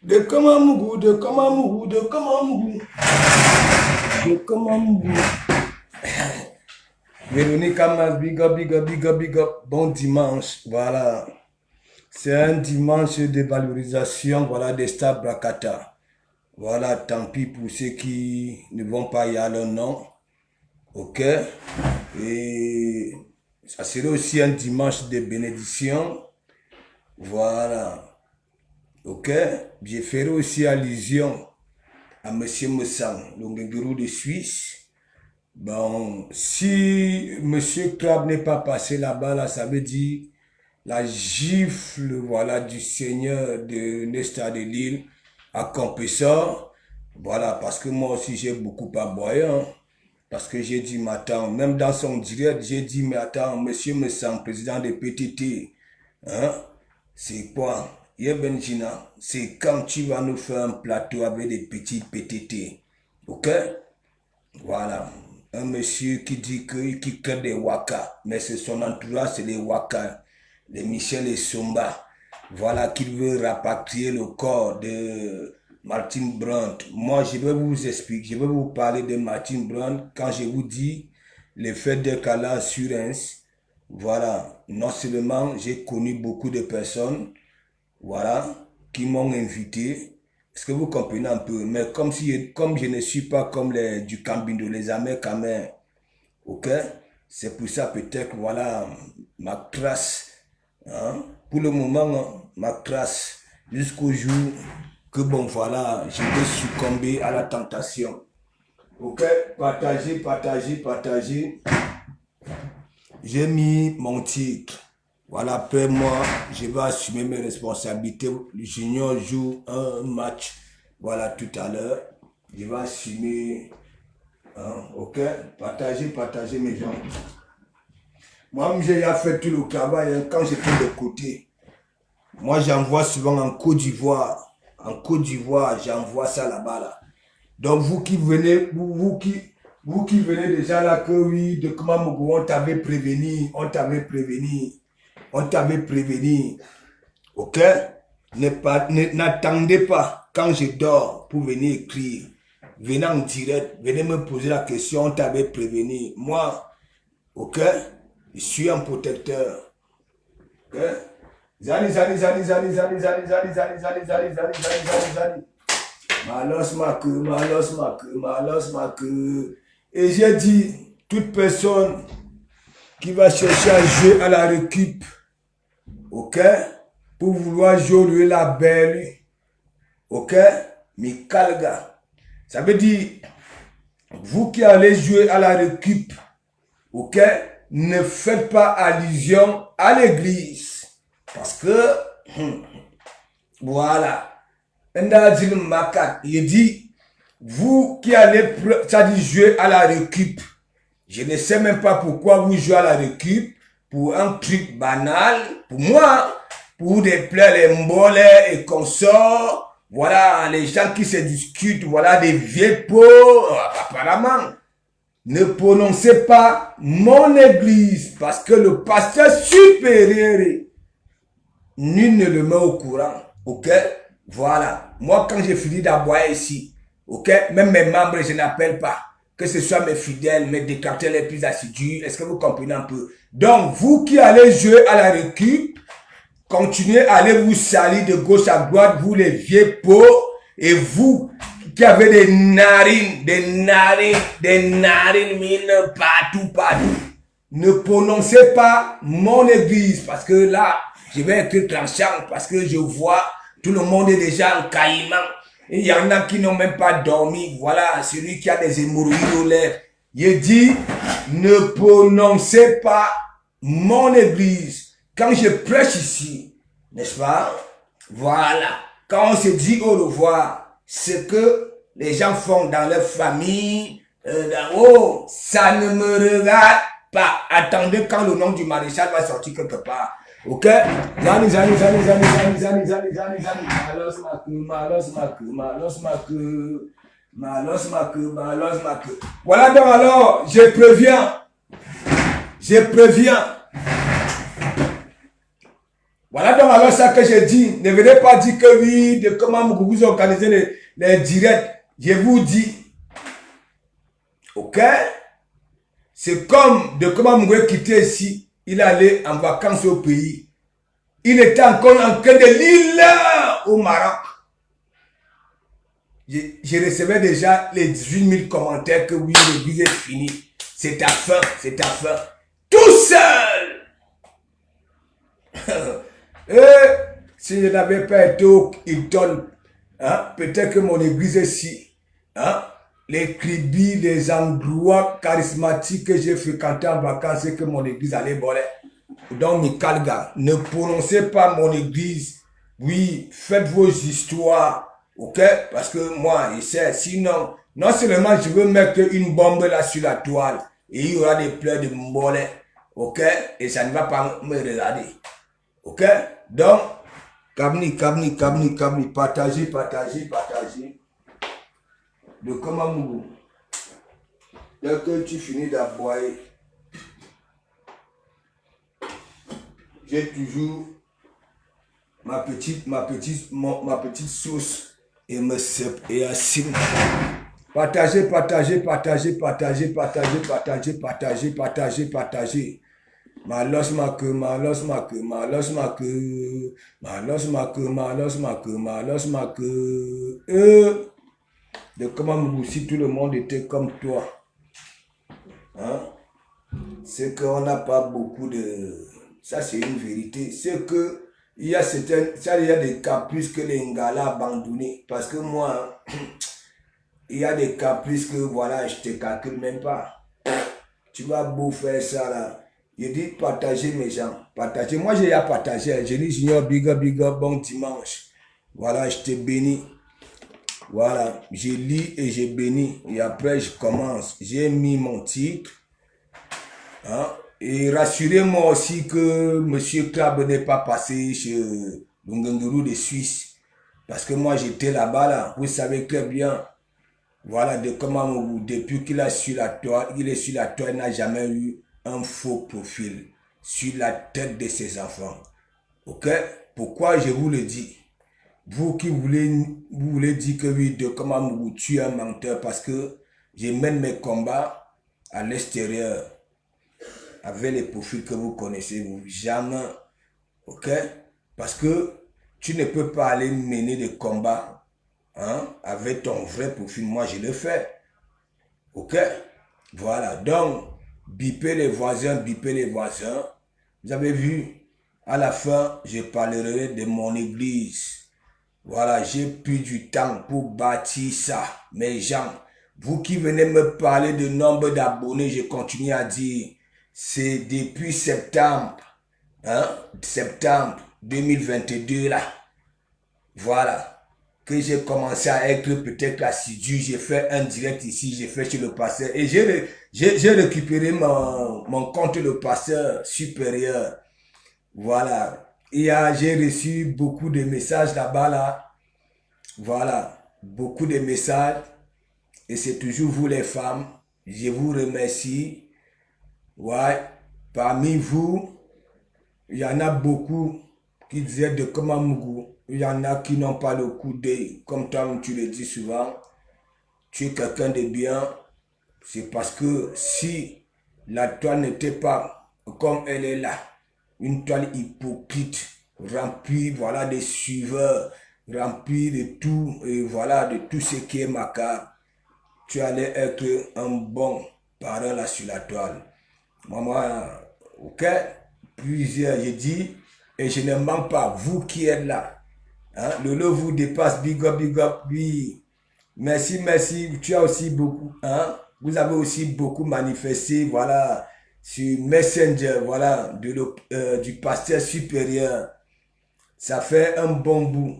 De Kamamougou, de Kamamougou, de Kamamougou, de Kamamougou. Véronique Amas, big up, big up, big up, big up. Bon dimanche, voilà. C'est un dimanche de valorisation, voilà, des stars Brakata. Voilà, tant pis pour ceux qui ne vont pas y aller, non. Ok? Et ça serait aussi un dimanche de bénédiction. Voilà. Ok? Je ferai aussi allusion à Monsieur Moussang, le Ngenguru de Suisse. Bon, si Monsieur Club n'est pas passé là-bas, là, ça veut dire la gifle, voilà, du Seigneur de Nesta de Lille à Campessor. Voilà, parce que moi aussi j'ai beaucoup aboyé, hein, parce que j'ai dit, mais attends, même dans son direct, j'ai dit, mais attends, Monsieur Moussang, président de PTT, hein, c'est quoi? Benjina, c'est quand tu vas nous faire un plateau avec des petits PTT. Ok? Voilà. Un monsieur qui dit qui crée des waka. Mais c'est son entourage, c'est les waka. Les Michel et Somba. Voilà, qu'il veut rapatrier le corps de Martin Brandt. Moi, je vais vous expliquer, je vais vous parler de Martin Brandt quand je vous dis les faits de Kala sur Reims. Voilà. Non seulement j'ai connu beaucoup de personnes, voilà, qui m'ont invité. Est-ce que vous comprenez un peu? Mais comme je ne suis pas comme les du Cambindo, les Américains, ok? C'est pour ça peut-être, voilà, ma trace, hein? Pour le moment, hein, ma trace, jusqu'au jour que, bon, voilà, je vais succomber à la tentation. Ok? Partagez, partagez, partagez. J'ai mis mon titre. Voilà, après moi, je vais assumer mes responsabilités. Le Junior joue un match, voilà, tout à l'heure. Je vais assumer, hein, ok? Partagez, partagez mes gens. Moi, j'ai fait tout le travail, hein, quand j'étais de côté. Moi, j'envoie souvent en Côte d'Ivoire. En Côte d'Ivoire, j'envoie ça là-bas, là. Donc, vous qui venez, vous qui venez déjà là, que oui, de Kamamougou, on t'avait prévenu, on t'avait prévenu. On t'avait prévenu, ok? N'attendez pas quand je dors pour venir écrire. Venez en direct, venez me poser la question, on t'avait prévenu. Moi, ok? Je suis un protecteur. Ok? Zali, zali, zali, zali, zali, zali, zali, zali, zali, zali, zali, zali, zali, zali. Malos ma queue, malos ma queue, malos ma queue. Et j'ai dit, toute personne qui va chercher à jouer à la récup, ok? Pour vouloir jouer la belle, ok? Mais calga. Ça veut dire, vous qui allez jouer à la récup, ok? Ne faites pas allusion à l'église. Parce que, voilà. Il dit, vous qui allez, ça dit jouer à la récup. Je ne sais même pas pourquoi vous jouez à la récup. Pour un truc banal, pour moi, pour des plaies, les mbolets et consorts, voilà, les gens qui se discutent, voilà, des vieux pots, apparemment. Ne prononcez pas mon église, parce que le pasteur supérieur, nul ne le met au courant, ok? Voilà, moi quand j'ai fini d'aboyer ici, ok? Même mes membres, je n'appelle pas. Que ce soit mes fidèles, mes détracteurs les plus assidus, est-ce que vous comprenez un peu? Donc, vous qui allez jouer à la récup, continuez à aller vous salir de gauche à droite, vous les vieux pots, et vous qui avez des narines mine partout, partout. Ne prononcez pas mon église, parce que là, je vais être tranchant, parce que je vois tout le monde est déjà en caïman. Il y en a qui n'ont même pas dormi. Voilà, celui qui a des hémorroïdes aux lèvres. Il dit, ne prononcez pas mon église. Quand je prêche ici, n'est-ce pas? Voilà. Quand on se dit au revoir, ce que les gens font dans leur famille, oh, ça ne me regarde pas. Attendez quand le nom du maréchal va sortir quelque part. Ok? Zani, zani, zani, zani, zani, zani, zani, zani, zani. Malos ma queue, malos ma queue, malos ma queue, malos ma queue, malos ma queue. Voilà donc alors, je préviens. Voilà donc alors ça que j'ai dit. Ne venez pas dire que oui, de comment vous organisez les directs. Je vous dis, ok? C'est comme de comment Moué quittait ici. Il allait en vacances au pays. Il était encore en train de l'île au Maroc. Je recevais déjà les 18 000 commentaires que oui, l'église est finie. C'est ta fin, c'est ta fin. Tout seul. Et si je n'avais pas été au Hilton, hein, peut-être que mon église ici, hein, les cribis, les endroits charismatiques que j'ai fréquentés en vacances, c'est que mon église allait voler. Donc, Mikalga, ne prononcez pas mon église. Oui, faites vos histoires. Ok? Parce que moi, je sais, sinon, non seulement je veux mettre une bombe là sur la toile, et il y aura des pleurs de mbolé. Ok? Et ça ne va pas me regarder. Ok? Donc, Kabni, partagez, partagez, partagez. De comment vous. Dès que tu finis d'aboyer, j'ai toujours ma petite sauce et me sep et assim. Partagez, partagez, partagez, partagez, partagez, partagez, partagez, partagez, partagez. Malos make, malos make, malos make, malos make, malos make, malos make. De comment si tout le monde était comme toi. Hein? C'est qu'on n'a pas beaucoup de... Ça, c'est une vérité. C'est que il y a des caprices que les Ngala abandonnés. Parce que moi, il y a des caprices que, voilà, je te calcule même pas. Tu vas beau faire ça, là. Je dis partager mes gens. Partager. Moi, j'ai à partager. Je dis, Junior, big up, bon dimanche. Voilà, je te bénis. Voilà, je lis et je bénis. Et après, je commence. J'ai mis mon titre. Hein? Et rassurez-moi aussi que M. Krab n'est pas passé chez Lungenguru de Suisse. Parce que moi, j'étais là-bas, là. Vous savez très bien. Voilà, de comment, depuis qu'il est sur la toile, il n'a jamais eu un faux profil sur la tête de ses enfants. Ok? Pourquoi je vous le dis? Vous qui voulez dire que oui, de comment vous tuez un menteur, parce que je mène mes combats à l'extérieur avec les profils que vous connaissez, vous jamais, ok? Parce que tu ne peux pas aller mener des combats, hein, avec ton vrai profil. Moi, je le fais, ok? Voilà, donc, bipez les voisins, bipez les voisins. Vous avez vu, à la fin, je parlerai de mon église. Voilà, j'ai pris du temps pour bâtir ça, mes gens. Vous qui venez me parler de nombre d'abonnés, je continue à dire, c'est depuis septembre, hein, septembre 2022 là, voilà, que j'ai commencé à être peut-être assidu. J'ai fait un direct ici, j'ai fait chez le pasteur et j'ai récupéré mon compte le pasteur supérieur. Voilà. J'ai reçu beaucoup de messages là-bas, là. Voilà. Beaucoup de messages. Et c'est toujours vous les femmes. Je vous remercie. Ouais. Parmi vous, il y en a beaucoup qui disaient de Komamougou. Il y en a qui n'ont pas le coup d'œil. Comme toi, tu le dis souvent. Tu es quelqu'un de bien. C'est parce que si la toile n'était pas comme elle est là, une toile hypocrite, remplie, voilà, de suiveurs, remplie de tout, et voilà, de tout ce qui est macabre, tu allais être un bon parent là sur la toile. Moi, ok, plusieurs, j'ai dit, et je ne mens pas, vous qui êtes là, hein, le lot vous dépasse, big up, oui. Merci, merci. Tu as aussi beaucoup, hein? Vous avez aussi beaucoup manifesté, voilà, sur Messenger, voilà, du pasteur supérieur. Ça fait un bon bout.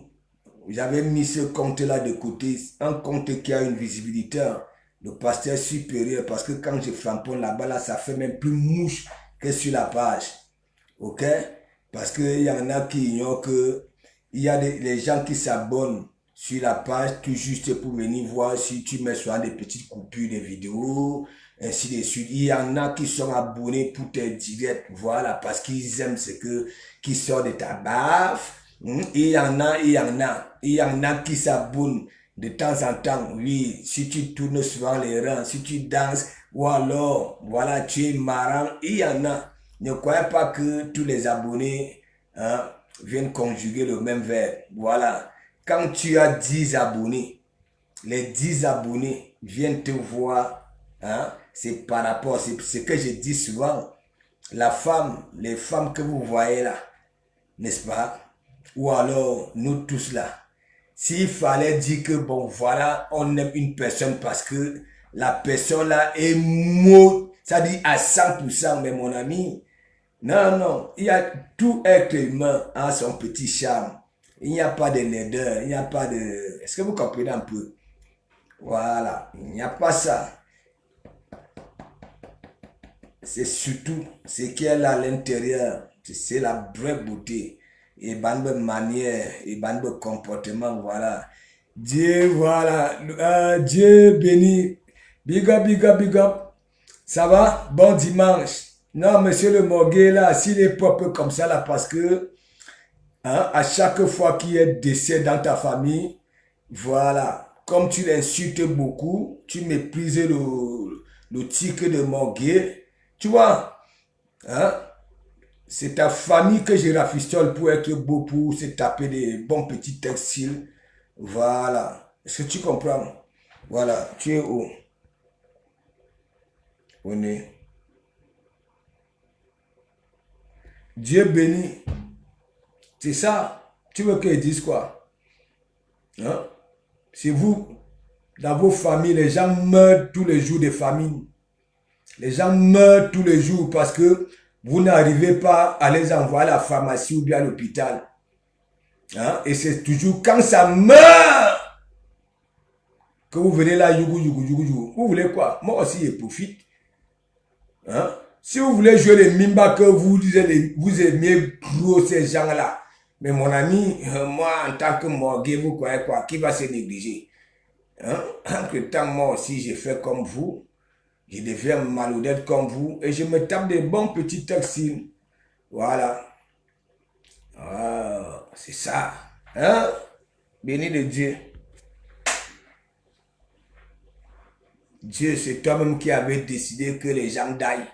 J'avais mis ce compte-là de côté, un compte qui a une visibilité, hein, le pasteur supérieur, parce que quand je flamponne là-bas, là, ça fait même plus mouche que sur la page. Ok? Parce qu'il y en a qui ignorent que il y a les gens qui s'abonnent sur la page tout juste pour venir voir si tu mets souvent des petites coupures de vidéos, ainsi de suite. Il y en a qui sont abonnés pour tes directs, voilà, parce qu'ils aiment ce qui sort de ta baffe. Il y en a, il y en a qui s'abonnent de temps en temps. Oui, si tu tournes souvent les rangs, si tu danses, ou alors, voilà, tu es marrant, il y en a. Ne croyez pas que tous les abonnés viennent conjuguer le même verbe. Voilà. Quand tu as 10 abonnés, les 10 abonnés viennent te voir. C'est par rapport, c'est ce que je dis souvent. Les femmes que vous voyez là, n'est-ce pas? Ou alors, nous tous là. S'il fallait dire que, bon, voilà, on aime une personne parce que la personne là est mot, ça dit à 100%, mais mon ami, non, non, il y a tout être humain a son petit charme. Il n'y a pas de laideur, il n'y a pas de... Est-ce que vous comprenez un peu? Voilà, il n'y a pas ça. C'est surtout ce qu'il y a là à l'intérieur. C'est la vraie beauté. Et bonne manière, et bon comportement, voilà. Dieu, voilà. Dieu béni. Big up, big up, big up. Ça va? Bon dimanche. Non, monsieur le Morguet, là, s'il est propre comme ça, là, parce que à chaque fois qu'il y a décès dans ta famille, voilà, comme tu l'insultes beaucoup, tu méprises le titre de Morguet, tu vois, c'est ta famille que je rafistole pour être beau, pour se taper des bons petits textiles. Voilà. Est-ce que tu comprends? Voilà, tu es où? On est. Dieu béni. C'est ça. Tu veux qu'ils disent quoi? C'est vous, dans vos familles, les gens meurent tous les jours de famine. Les gens meurent tous les jours parce que vous n'arrivez pas à les envoyer à la pharmacie ou bien à l'hôpital. Et c'est toujours quand ça meurt que vous venez là, yougou, yougou, yougou, yougou. Vous voulez quoi? Moi aussi, je profite. Si vous voulez jouer les mimba que vous aimiez gros ces gens-là, mais mon ami, moi, en tant que morgué, vous croyez quoi? Qui va se négliger? Entre temps, moi aussi, j'ai fait comme vous. Je deviens malhonnête comme vous. Et je me tape des bons petits textiles. Voilà. C'est ça. Béni de Dieu. Dieu, c'est toi-même qui avais décidé que les gens d'aillent.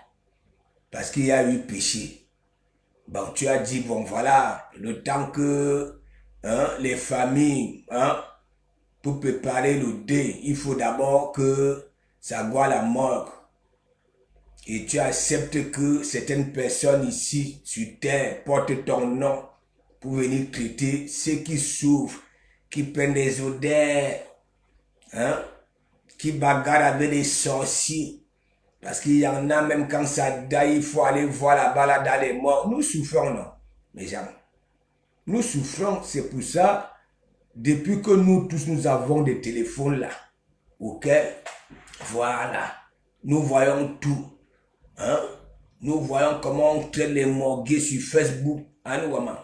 Parce qu'il y a eu péché. Bon, tu as dit, bon, voilà, le temps que les familles, pour préparer le dé, il faut d'abord que ça voie la mort. Et tu acceptes que certaines personnes ici sur terre portent ton nom pour venir traiter ceux qui souffrent, qui prennent des odeurs, qui bagarrent avec les sorciers. Parce qu'il y en a même quand ça daille, il faut aller voir là-bas là dans les morts. Nous souffrons, non, mes gens. Nous souffrons, c'est pour ça, depuis que nous tous nous avons des téléphones là, ok, voilà, nous voyons tout. Nous voyons comment on traite les morgués sur Facebook. Nous voyons.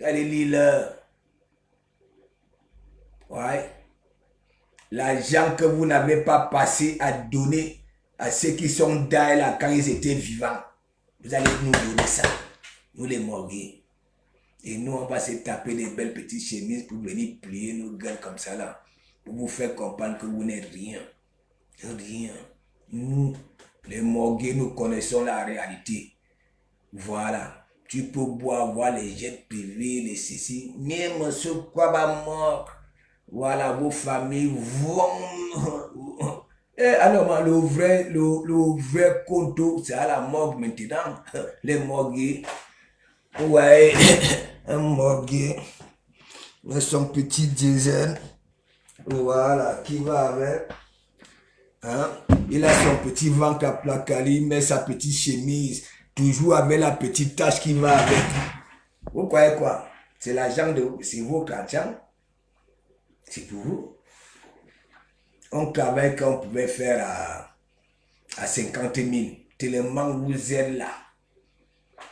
Allez lire. Ouais. L'argent que vous n'avez pas passé à donner à ceux qui sont là quand ils étaient vivants. Vous allez nous donner ça. Nous les morgués. Et nous, on va se taper des belles petites chemises pour venir plier nos gueules comme ça là. Pour vous faire comprendre que vous n'êtes rien. Rien. Nous, les morgués, nous connaissons la réalité. Voilà. Tu peux boire, voir les jets privés, les ceci. Même ce quoi va mort. Voilà, vos familles vont. Alors, le vrai compte, c'est à la morgue maintenant. Les morgués. Ouais, un morgué. Son petit diesel. Voilà, qui va avec. Il a son petit ventre à placali, il met sa petite chemise, toujours avec la petite tache qui va avec. Vous croyez quoi? C'est l'argent c'est votre argent. C'est pour vous. On travaille qu'on pouvait faire à 50 000. Tellement vous êtes là.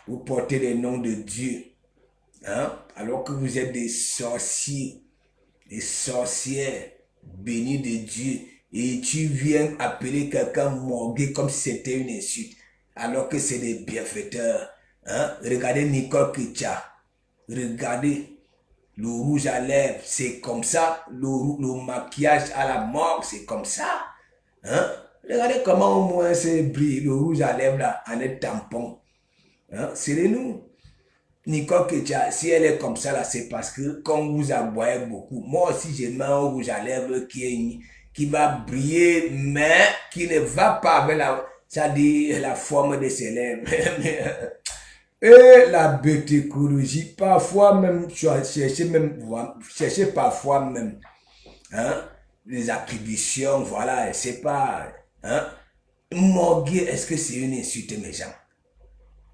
Vous portez les noms de Dieu. Alors que vous êtes des sorciers, des sorcières bénis de Dieu et tu viens appeler quelqu'un morgue comme si c'était une insulte, alors que c'est des bienfaiteurs. Hein? Regardez Nicole Kitcha, regardez le rouge à lèvres, c'est comme ça, le maquillage à la mort, c'est comme ça. Hein? Regardez comment au moins c'est brille, le rouge à lèvres là, en est tampon. Hein? C'est nous. Nicole Ketia, si elle est comme ça là, c'est parce que quand vous aboyez beaucoup, moi aussi j'ai mis un rouge à lèvres qui va briller, mais qui ne va pas avec la forme de ses lèvres. Et la bétécologie, parfois même, chercher parfois même, hein, les attributions, voilà, c'est pas, hein, morgue, est-ce que c'est une insulte, mes gens?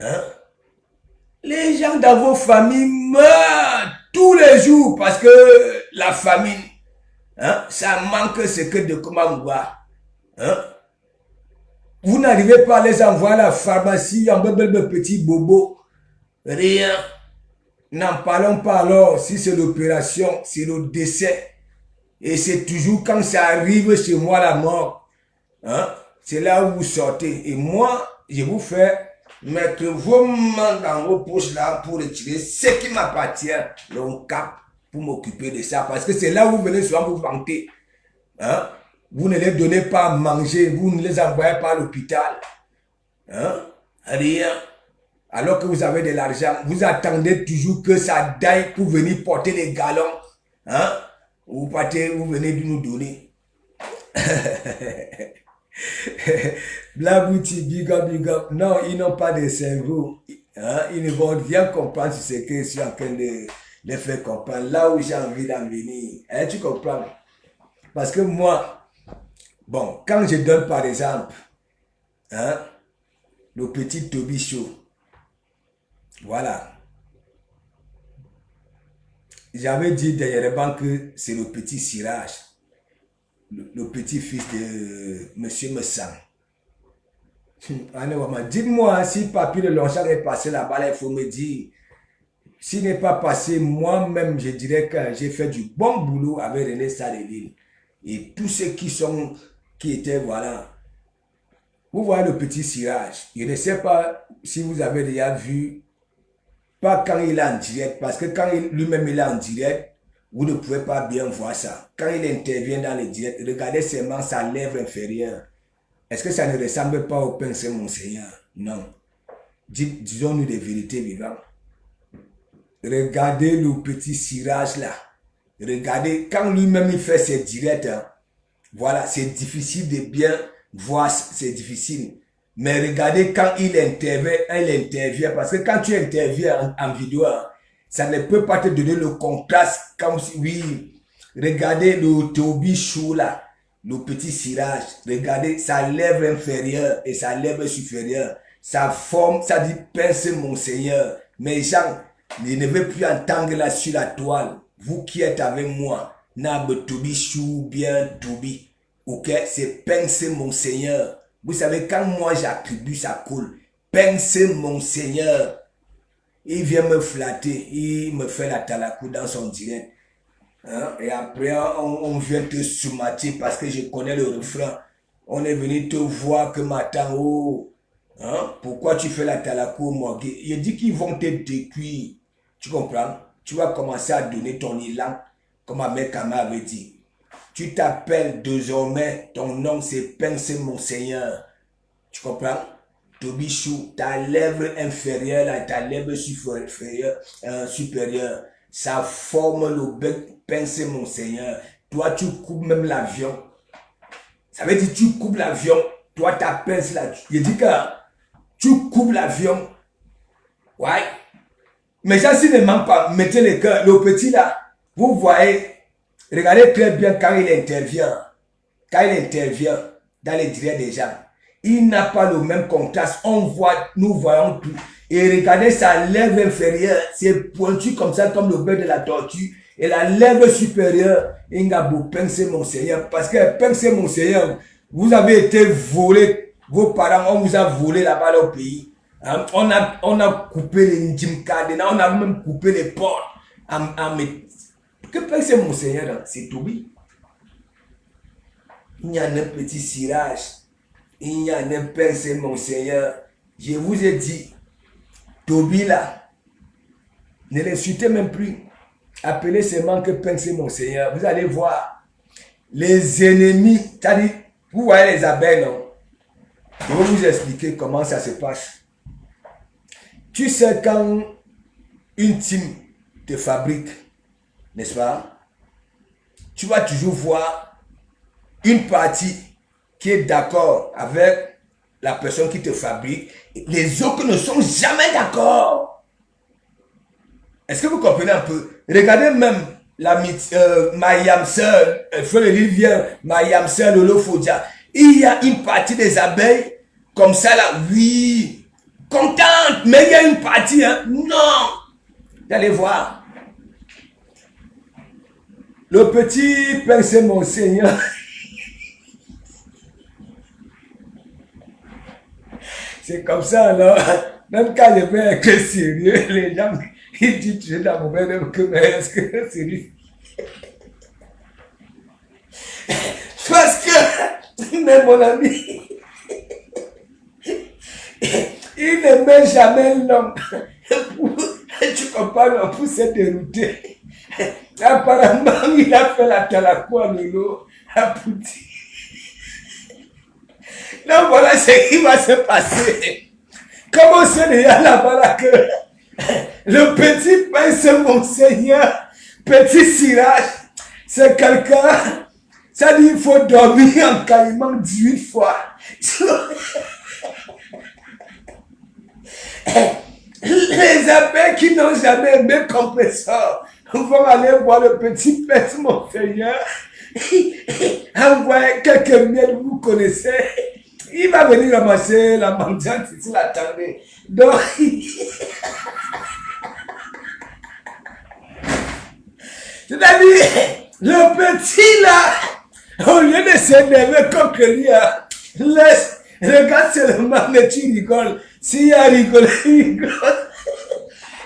Hein? Les gens dans vos familles meurent tous les jours parce que la famine, hein, ça manque ce que de comment voir. Hein? Vous n'arrivez pas à les envoyer à la pharmacie en petit bobo. Rien. N'en parlons pas alors si c'est l'opération, c'est le décès. Et c'est toujours quand ça arrive chez moi la mort. Hein? C'est là où vous sortez. Et moi, je vous fais mettre vos mains dans vos poches là pour retirer ce qui m'appartient. Donc, cap pour m'occuper de ça. Parce que c'est là où vous venez souvent vous vanter. Hein? Vous ne les donnez pas à manger. Vous ne les envoyez pas à l'hôpital. Hein? Rien. Alors que vous avez de l'argent, vous attendez toujours que ça daille pour venir porter les galons. Hein? Vous partez, vous venez de nous donner. Blabouti, big up, big up. Non, ils n'ont pas de cerveau. Hein? Ils ne vont rien comprendre sur ce que je suis en train de les faire comprendre. Là où j'ai envie d'en venir. Hein, tu comprends? Parce que moi, bon, quand je donne par exemple, hein, le petit Toby Show, voilà. J'avais dit dernièrement que c'est le petit Sirage, le petit-fils de Monsieur Messan. Dites-moi si Papy de Longchamp est passé là-bas, il faut me dire. S'il n'est pas passé, moi-même, je dirais que j'ai fait du bon boulot avec René Sadeville. Et tous ceux qui étaient, voilà. Vous voyez le petit Sirage. Je ne sais pas si vous avez déjà vu, pas quand il est en direct, parce que quand lui-même il est en direct, vous ne pouvez pas bien voir ça. Quand il intervient dans le direct, regardez seulement sa lèvre inférieure. Est-ce que ça ne ressemble pas au pinceau, Monseigneur? Non. Disons-nous des vérités vivantes. Regardez le petit Sirage là. Regardez, quand lui-même il fait ses directs, hein, voilà, c'est difficile de bien voir, c'est difficile. Mais regardez quand il intervient, parce que quand tu interviens en vidéo, hein, ça ne peut pas te donner le contraste comme si, oui, regardez le Toby Chou là, le petit Sirage, regardez sa lèvre inférieure et sa lèvre supérieure, sa forme, ça dit pince Monseigneur. Mais gens, je ne veux plus entendre là sur la toile. Vous qui êtes avec moi, Nab Toby Chou bien Toby. Ok, c'est pince Monseigneur. Vous savez, quand moi j'attribue sa coule, pince Monseigneur, il vient me flatter, il me fait la talakou dans son direct. Hein? Et après, on vient te soumater parce que je connais le refrain. On est venu te voir que matin, oh, hein? Pourquoi tu fais la talakou, moi? Il dit qu'ils vont te décuire. Tu comprends? Tu vas commencer à donner ton élan, comme Amekama avait dit. Tu t'appelles désormais, ton nom c'est Pince Monseigneur. Tu comprends? Toby Chou, ta lèvre inférieure, là, ta lèvre supérieure, ça forme le bec Pince Monseigneur. Toi, tu coupes même l'avion. Ça veut dire tu coupes l'avion. Toi, ta pince là. Je dis que tu coupes l'avion. Ouais. Mais ça, s'il ne manque pas, mettez le cœur. Le petit là, vous voyez, regardez très bien quand il intervient. Quand il intervient dans les directs des gens, il n'a pas le même contraste. Nous voyons tout. Et regardez sa lèvre inférieure, c'est pointu comme ça, comme le bec de la tortue. Et la lèvre supérieure, il a beau pincer Monseigneur. Parce que pincer Monseigneur, vous avez été volé, vos parents, on vous a volé là-bas au pays. Hein? On a coupé les Njimkadena, on a même coupé les portes. Que pincer Monseigneur, c'est Toby. il y a un petit cirage, il y a un pincé, mon Seigneur. Je vous ai dit, Toby là, ne l'insultez même plus. Appelez seulement que pincé, mon Seigneur. Vous allez voir les ennemis, c'est-à-dire, vous voyez les abeilles, non? Je vais vous expliquer comment ça se passe. Tu sais quand une team te fabrique, n'est-ce pas? Tu vas toujours voir une partie qui est d'accord avec la personne qui te fabrique. Les autres ne sont jamais d'accord. Est-ce que vous comprenez un peu? Regardez même Mayam Sœur, Frère Olivier, Mayam Sœur, Lolo Fodia. Il y a une partie des abeilles comme ça là, oui, contente, mais il y a une partie, hein, non. Vous allez voir. Le petit pincé, mon Seigneur. C'est comme ça, alors. Même quand je vais être sérieux, les gens, ils disent, je dois me faire que, mais est-ce que c'est sérieux? Parce que, mais mon ami, il ne met jamais l'homme. Tu comprends, pour se dérouter. Apparemment, il a fait la talakou à Lolo, à Pouti. Donc voilà ce qui va se passer. Comment c'est déjà là-bas que le petit pince, mon Seigneur, petit cirage, c'est quelqu'un, ça dit il faut dormir en caïman 18 fois. Les abeilles qui n'ont jamais aimé compresseur vont aller voir le petit pince, mon Seigneur. Envoyez quelques miels, vous connaissez. Il va venir ramasser la mendiante si l'attendez. Donc, c'est-à-dire, le petit là, au lieu de s'énerver comme que lui, laisse, regarde seulement, mais tu rigoles. S'il y a rigolé, il rigole.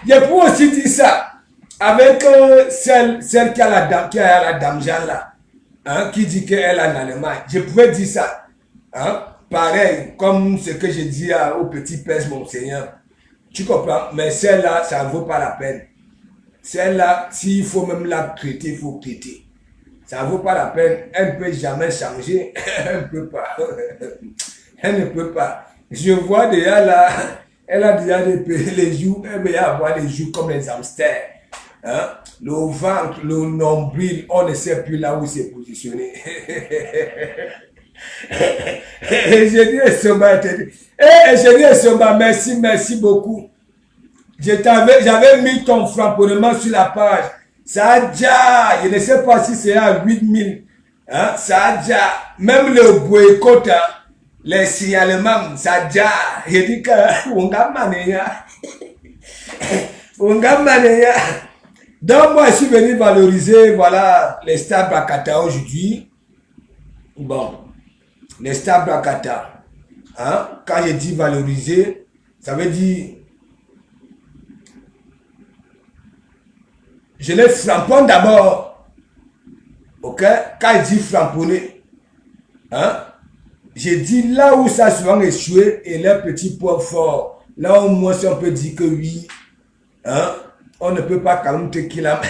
Je peux aussi dire ça avec celle qui a la dame Jeanne là, hein, qui dit qu'elle est en Allemagne. Je pouvais dire ça. Hein? Pareil, comme ce que je dis au petit père, mon Seigneur. Tu comprends? Mais celle-là, ça ne vaut pas la peine. Celle-là, s'il faut même la traiter, il faut traiter. Ça ne vaut pas la peine. Elle ne peut jamais changer. Elle ne peut pas. Elle ne peut pas. Je vois déjà là, elle a déjà les joues, elle veut avoir les joues comme les hamsters. Hein? Le ventre, le nombril, on ne sait plus là où c'est positionné. Et j'ai dit, Somba, merci beaucoup. J'avais mis ton frapponnement sur la page. Ça a déjà, je ne sais pas si c'est à 8000. Hein? Ça a déjà, même le boycott, hein, les signalements, ça a déjà, j'ai dit que, on a manéa. Donc moi, je suis venu valoriser, voilà, les stars Brakata aujourd'hui. Bon. Les stars Brakata, hein? Quand je dis valoriser, ça veut dire je les framponne d'abord. Ok? Quand je dis framponner, hein? Je dis là où ça a souvent échoué et leurs petits points forts. Là au moins si on peut dire que oui, hein? On ne peut pas quand même te qu'il a.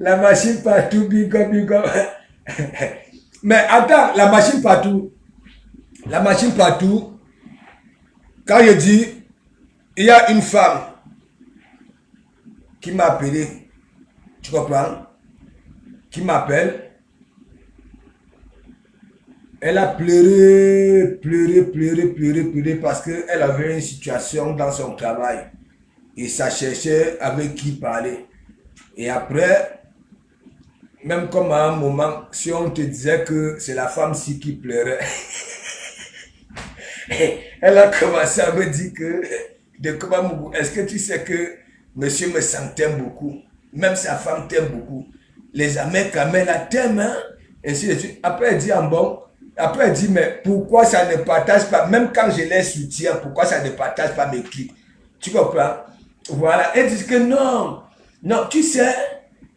La machine partout, big up. Mais attends, la machine partout, quand je dis, il y a une femme qui m'a appelé, tu comprends? Qui m'appelle, elle a pleuré parce qu'elle avait une situation dans son travail et ça cherchait avec qui parler. Et après, même comme à un moment, si on te disait que c'est la femme-ci qui pleurait, elle a commencé à me dire que, est-ce que tu sais que monsieur me sent t'aime beaucoup, même sa femme t'aime beaucoup, les amis quand même la t'aiment, hein? Et ainsi de suite. Après elle dit après elle dit, mais pourquoi ça ne partage pas, même quand je les soutiens, pourquoi ça ne partage pas mes clips? Tu comprends? Voilà, elle dit que non, tu sais,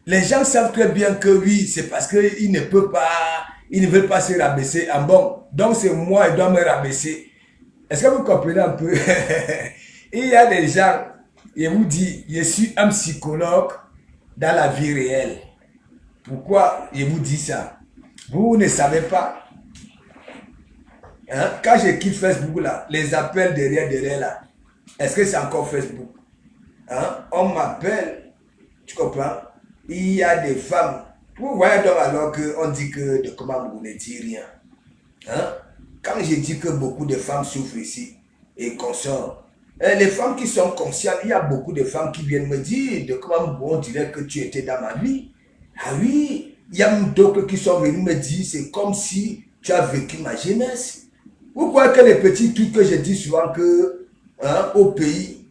Les gens savent très bien que oui, c'est parce qu'ils ne peuvent pas, ils ne veulent pas se rabaisser en bon. Donc c'est moi, ils doivent me rabaisser. Est-ce que vous comprenez un peu? Il y a des gens, je vous dis, je suis un psychologue dans la vie réelle. Pourquoi je vous dis ça? Vous ne savez pas. Hein? Quand je quitte Facebook, là, les appels derrière, là, est-ce que c'est encore Facebook? Hein? On m'appelle, tu comprends? Il y a des femmes. Vous voyez donc alors qu'on dit que de comment vous ne dites rien. Hein? Quand je dis que beaucoup de femmes souffrent ici et consortent, les femmes qui sont conscientes, il y a beaucoup de femmes qui viennent me dire de comment on dirait que tu étais dans ma vie. Ah oui, il y a d'autres qui sont venus me dire c'est comme si tu as vécu ma jeunesse. Vous croyez que les petits trucs que je dis souvent que hein, au pays,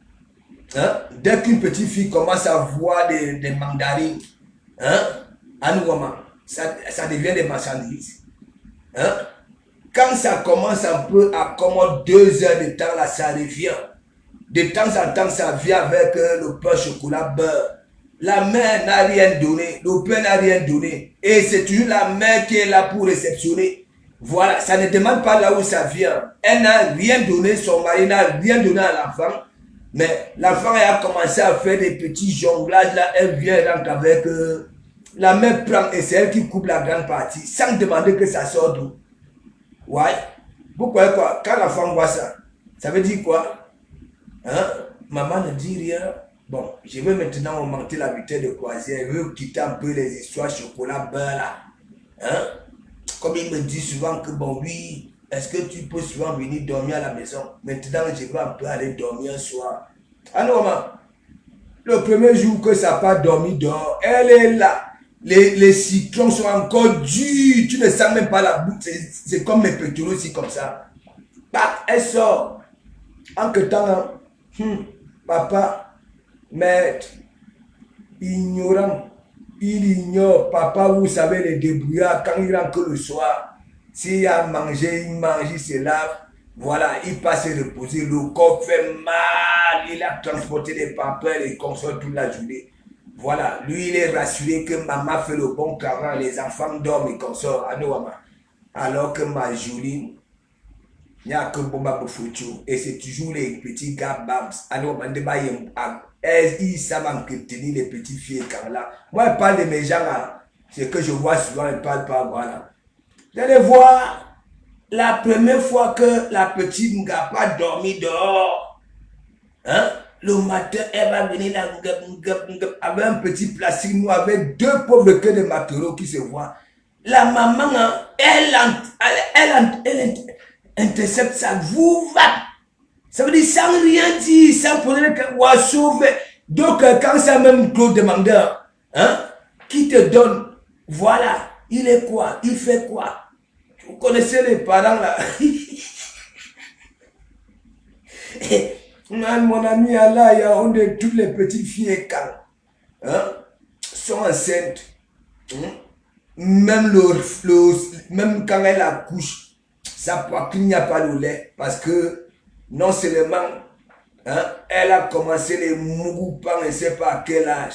hein, dès qu'une petite fille commence à voir des mandarines, hein, à nous, ça devient des marchandises. Hein? Quand ça commence un peu à comme 2 heures de temps, là, ça revient. De temps en temps, ça vient avec le pain chocolat beurre. La mère n'a rien donné, le père n'a rien donné. Et c'est toujours la mère qui est là pour réceptionner. Voilà, ça ne demande pas là où ça vient. Elle n'a rien donné, son mari n'a rien donné à l'enfant. Mais l'enfant a commencé à faire des petits jonglages là, elle vient rentrer avec la mère prend et c'est elle qui coupe la grande partie sans demander que ça sorte d'où. Ouais. Vous croyez quoi? Quand l'enfant voit ça, ça veut dire quoi? Hein? Maman ne dit rien. Bon, je vais maintenant augmenter la vitesse de croisière. Je veux quitter un peu les histoires chocolat beurre là. Hein? Comme il me dit souvent que bon oui, est-ce que tu peux souvent venir dormir à la maison? Maintenant, je vais un peu aller dormir un soir. Ah non, maman. Le premier jour que ça n'a pas dormi dehors, elle est là. Les citrons sont encore durs. Tu ne sens même pas la bouche. C'est comme mes pectoraux aussi comme ça. Bah, elle sort. En que temps, papa, maître, ignorant. Il ignore. Papa, vous savez, les débrouillards, quand il rentre le soir, s'il a mangé, il mange, il se lave. Voilà, il passe se reposer. Le corps fait mal. Il a transporté des papiers et console toute la journée. Voilà, lui, il est rassuré que maman fait le bon travail. Les enfants dorment et consort. Alors que ma jolie, il n'y a que Bomba Bofoucho. Et c'est toujours les petits gars Babs. Ils savent entretenir les petites filles quand là. Moi, je parle de mes gens là. C'est que je vois souvent, ils ne parlent pas. Voilà. Vous allez voir, la première fois que la petite n'a pas dormi dehors, hein, le matin, elle va venir là, avec un petit plastique nous avec 2 pauvres queues de maquereaux qui se voient. La maman, hein, elle intercepte ça, vous va. Ça veut dire sans rien dire, sans poser que ou sauver. Donc, quand c'est même Claude demandeur, hein, qui te donne, voilà, il est quoi, il fait quoi. Vous connaissez les parents là. Mon ami Allah, il y a toutes les petites filles quand hein, sont enceintes. Hein, même, même quand elle accouche, sa poitrine n'y a pas le lait. Parce que non seulement hein, elle a commencé les mougoupan, elle ne sait pas à quel âge.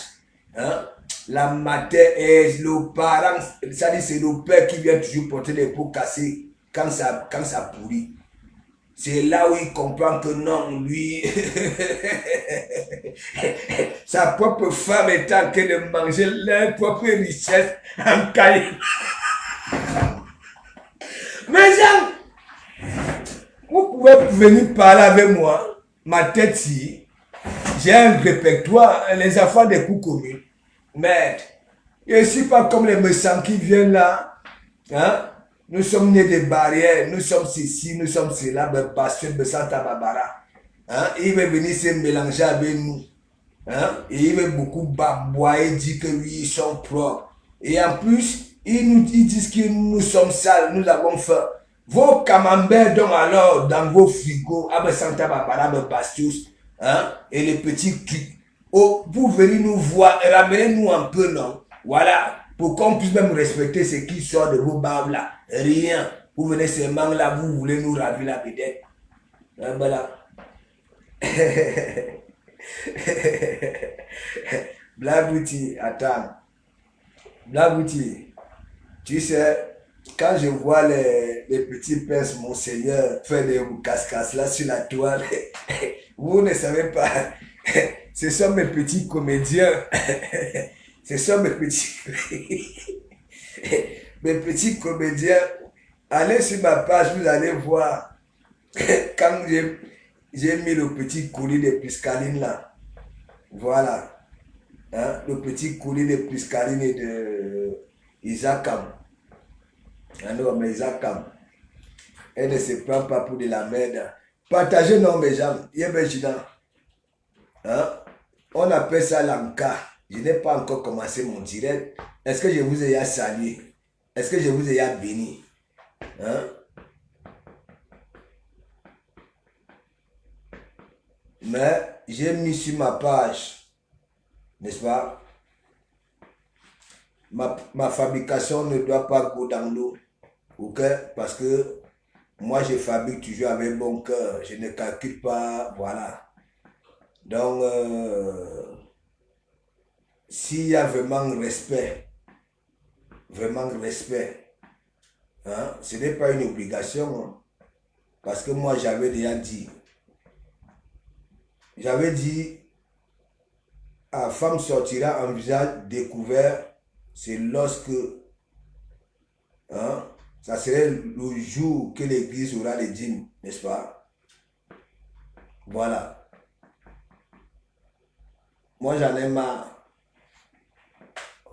Hein, la matin et le parent, ça dit c'est le père qui vient toujours porter les pots cassés quand ça pourrit. C'est là où il comprend que non, lui, sa propre femme est en train de manger leur propre richesse en caille. Mais gens, vous pouvez venir parler avec moi, ma tête si, j'ai un répertoire, les enfants des coups communs. Mais, je ne suis pas comme les méchants qui viennent là, hein? Nous sommes nés des barrières, nous sommes ceci, nous sommes cela, Bastion de Santa Barbara. Hein? Il veut venir se mélanger avec nous. Hein? Et il veut beaucoup baboyer, dire que oui, ils sont propres. Et en plus, ils disent que nous sommes sales, nous l'avons fait. Vos camemberts donc alors dans vos frigos, à Santa Barbara, Bastion, hein? Et les petits trucs. Oh, vous venez nous voir, ramenez-nous un peu, non? Voilà. Pour qu'on puisse même respecter ce qui sort de vos barbes là. Rien. Vous venez seulement là, vous voulez nous ravir la vedette. Voilà. Black Beauty, attends. Blabouti, tu sais, quand je vois les petits princes Monseigneur faire des casse-casse là sur la toile, vous ne savez pas, ce sont mes petits comédiens, ce sont mes petits, mes petits comédiens. Allez sur ma page, vous allez voir, quand j'ai mis le petit colis de piscaline là, voilà. Hein, le petit colis de Priscaline et de Isakam. Ah non, mais Isakam, elle ne se prend pas pour de la merde. Partagez non, mes gens. Hein? On appelle ça l'anka. Je n'ai pas encore commencé mon direct. Est-ce que je vous ai salué? Est-ce que je vous ai béni? Hein? Mais j'ai mis sur ma page, n'est-ce pas? Ma fabrication ne doit pas go dans l'eau. Ok? Parce que moi, je fabrique toujours avec bon cœur. Je ne calcule pas. Voilà. Donc, s'il y a vraiment respect, hein, ce n'est pas une obligation. Hein, parce que moi, j'avais déjà dit. J'avais dit, la femme sortira en visage découvert. C'est lorsque, hein, ça serait le jour que l'église aura les dîmes, n'est-ce pas? Voilà. Moi, j'en ai marre.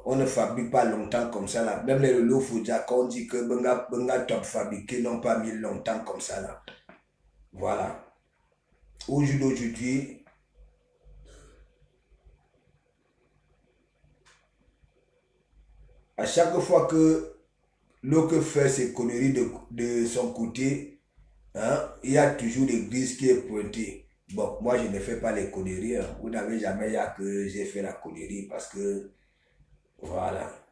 On ne fabrique pas longtemps comme ça là. Même les lots Fouja, on dit que Benga top fabriqué n'ont pas mis longtemps comme ça là. Voilà. Au jour d'aujourd'hui, à chaque fois que l'autre fait ses conneries de son côté, hein, il y a toujours l'église qui est pointée. Bon, moi je ne fais pas les conneries. Hein. Vous n'avez jamais dit que j'ai fait la connerie parce que, voilà.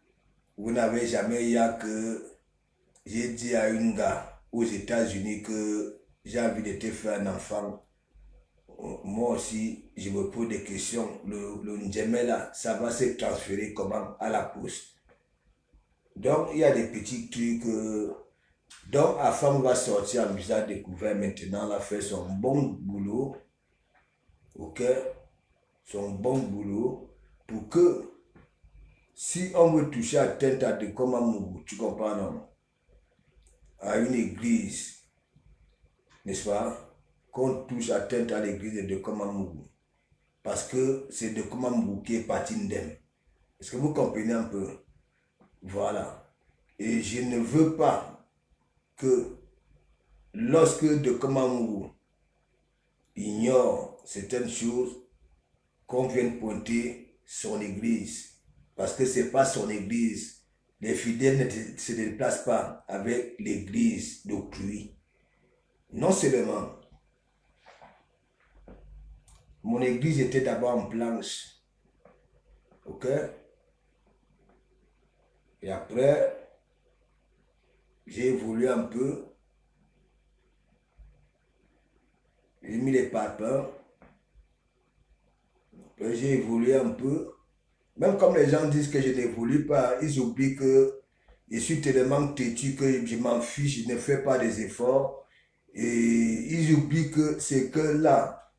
Vous n'avez jamais eu que j'ai dit à une gars aux États-Unis que j'ai envie de te faire un enfant. Moi aussi, je me pose des questions. Le Ndjemé là, ça va se transférer comment à la poste. Donc, il y a des petits trucs. Donc, la femme va sortir en visage découvert maintenant, elle a fait son bon boulot. Ok? Son bon boulot pour que si on veut toucher à tête à de comment tu comprends, non? À une église, n'est-ce pas? Qu'on touche à tête à l'église de Komamougou. Parce que c'est de Komamougou qui est parti d'elle. Est-ce que vous comprenez un peu? Voilà. Et je ne veux pas que lorsque de Komamougou ignore certaines choses, qu'on vienne pointer son église. Parce que ce n'est pas son église. Les fidèles ne se déplacent pas avec l'église d'autrui. Non seulement, mon église était d'abord en planche. Ok? Et après, j'ai évolué un peu. J'ai mis les parpaings. J'ai évolué un peu. Même comme les gens disent que je n'évolue pas, ils oublient que je suis tellement têtu que je m'en fiche, je ne fais pas des efforts. Et ils oublient que c'est que là,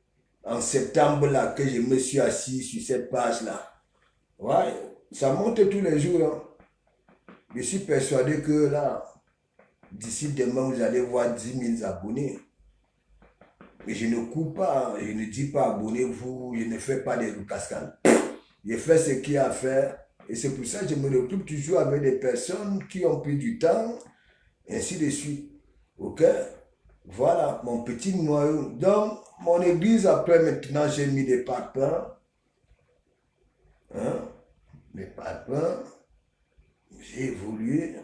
en septembre, là, que je me suis assis sur cette page-là. Ouais, ça monte tous les jours. Hein. Je suis persuadé que là, d'ici demain, vous allez voir 10 000 abonnés. Mais je ne cours pas, je ne dis pas abonnez-vous, je ne fais pas des cascades. Je fais ce qu'il y a à faire. Et c'est pour ça que je me retrouve toujours avec des personnes qui ont pris du temps, et ainsi de suite. Ok? Voilà mon petit noyau. Donc, mon église, après maintenant, j'ai mis des parpaings. Hein? Des parpaings. J'ai évolué.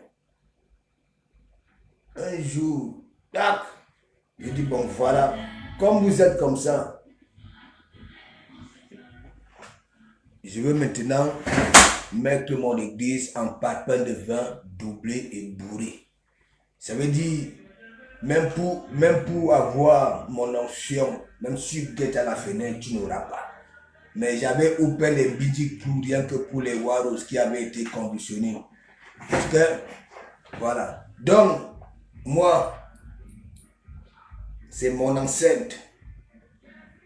Un jour, tac, je dis, bon, voilà, comme vous êtes comme ça, je veux maintenant mettre mon église en parpaing de vin doublé et bourré. Ça veut dire, même pour avoir mon onction, même si tu es à la fenêtre, tu n'auras pas. Mais j'avais ouvert les bidis pour rien que pour les Waros qui avaient été conditionnés. Parce que, voilà. Donc, moi, c'est mon enceinte.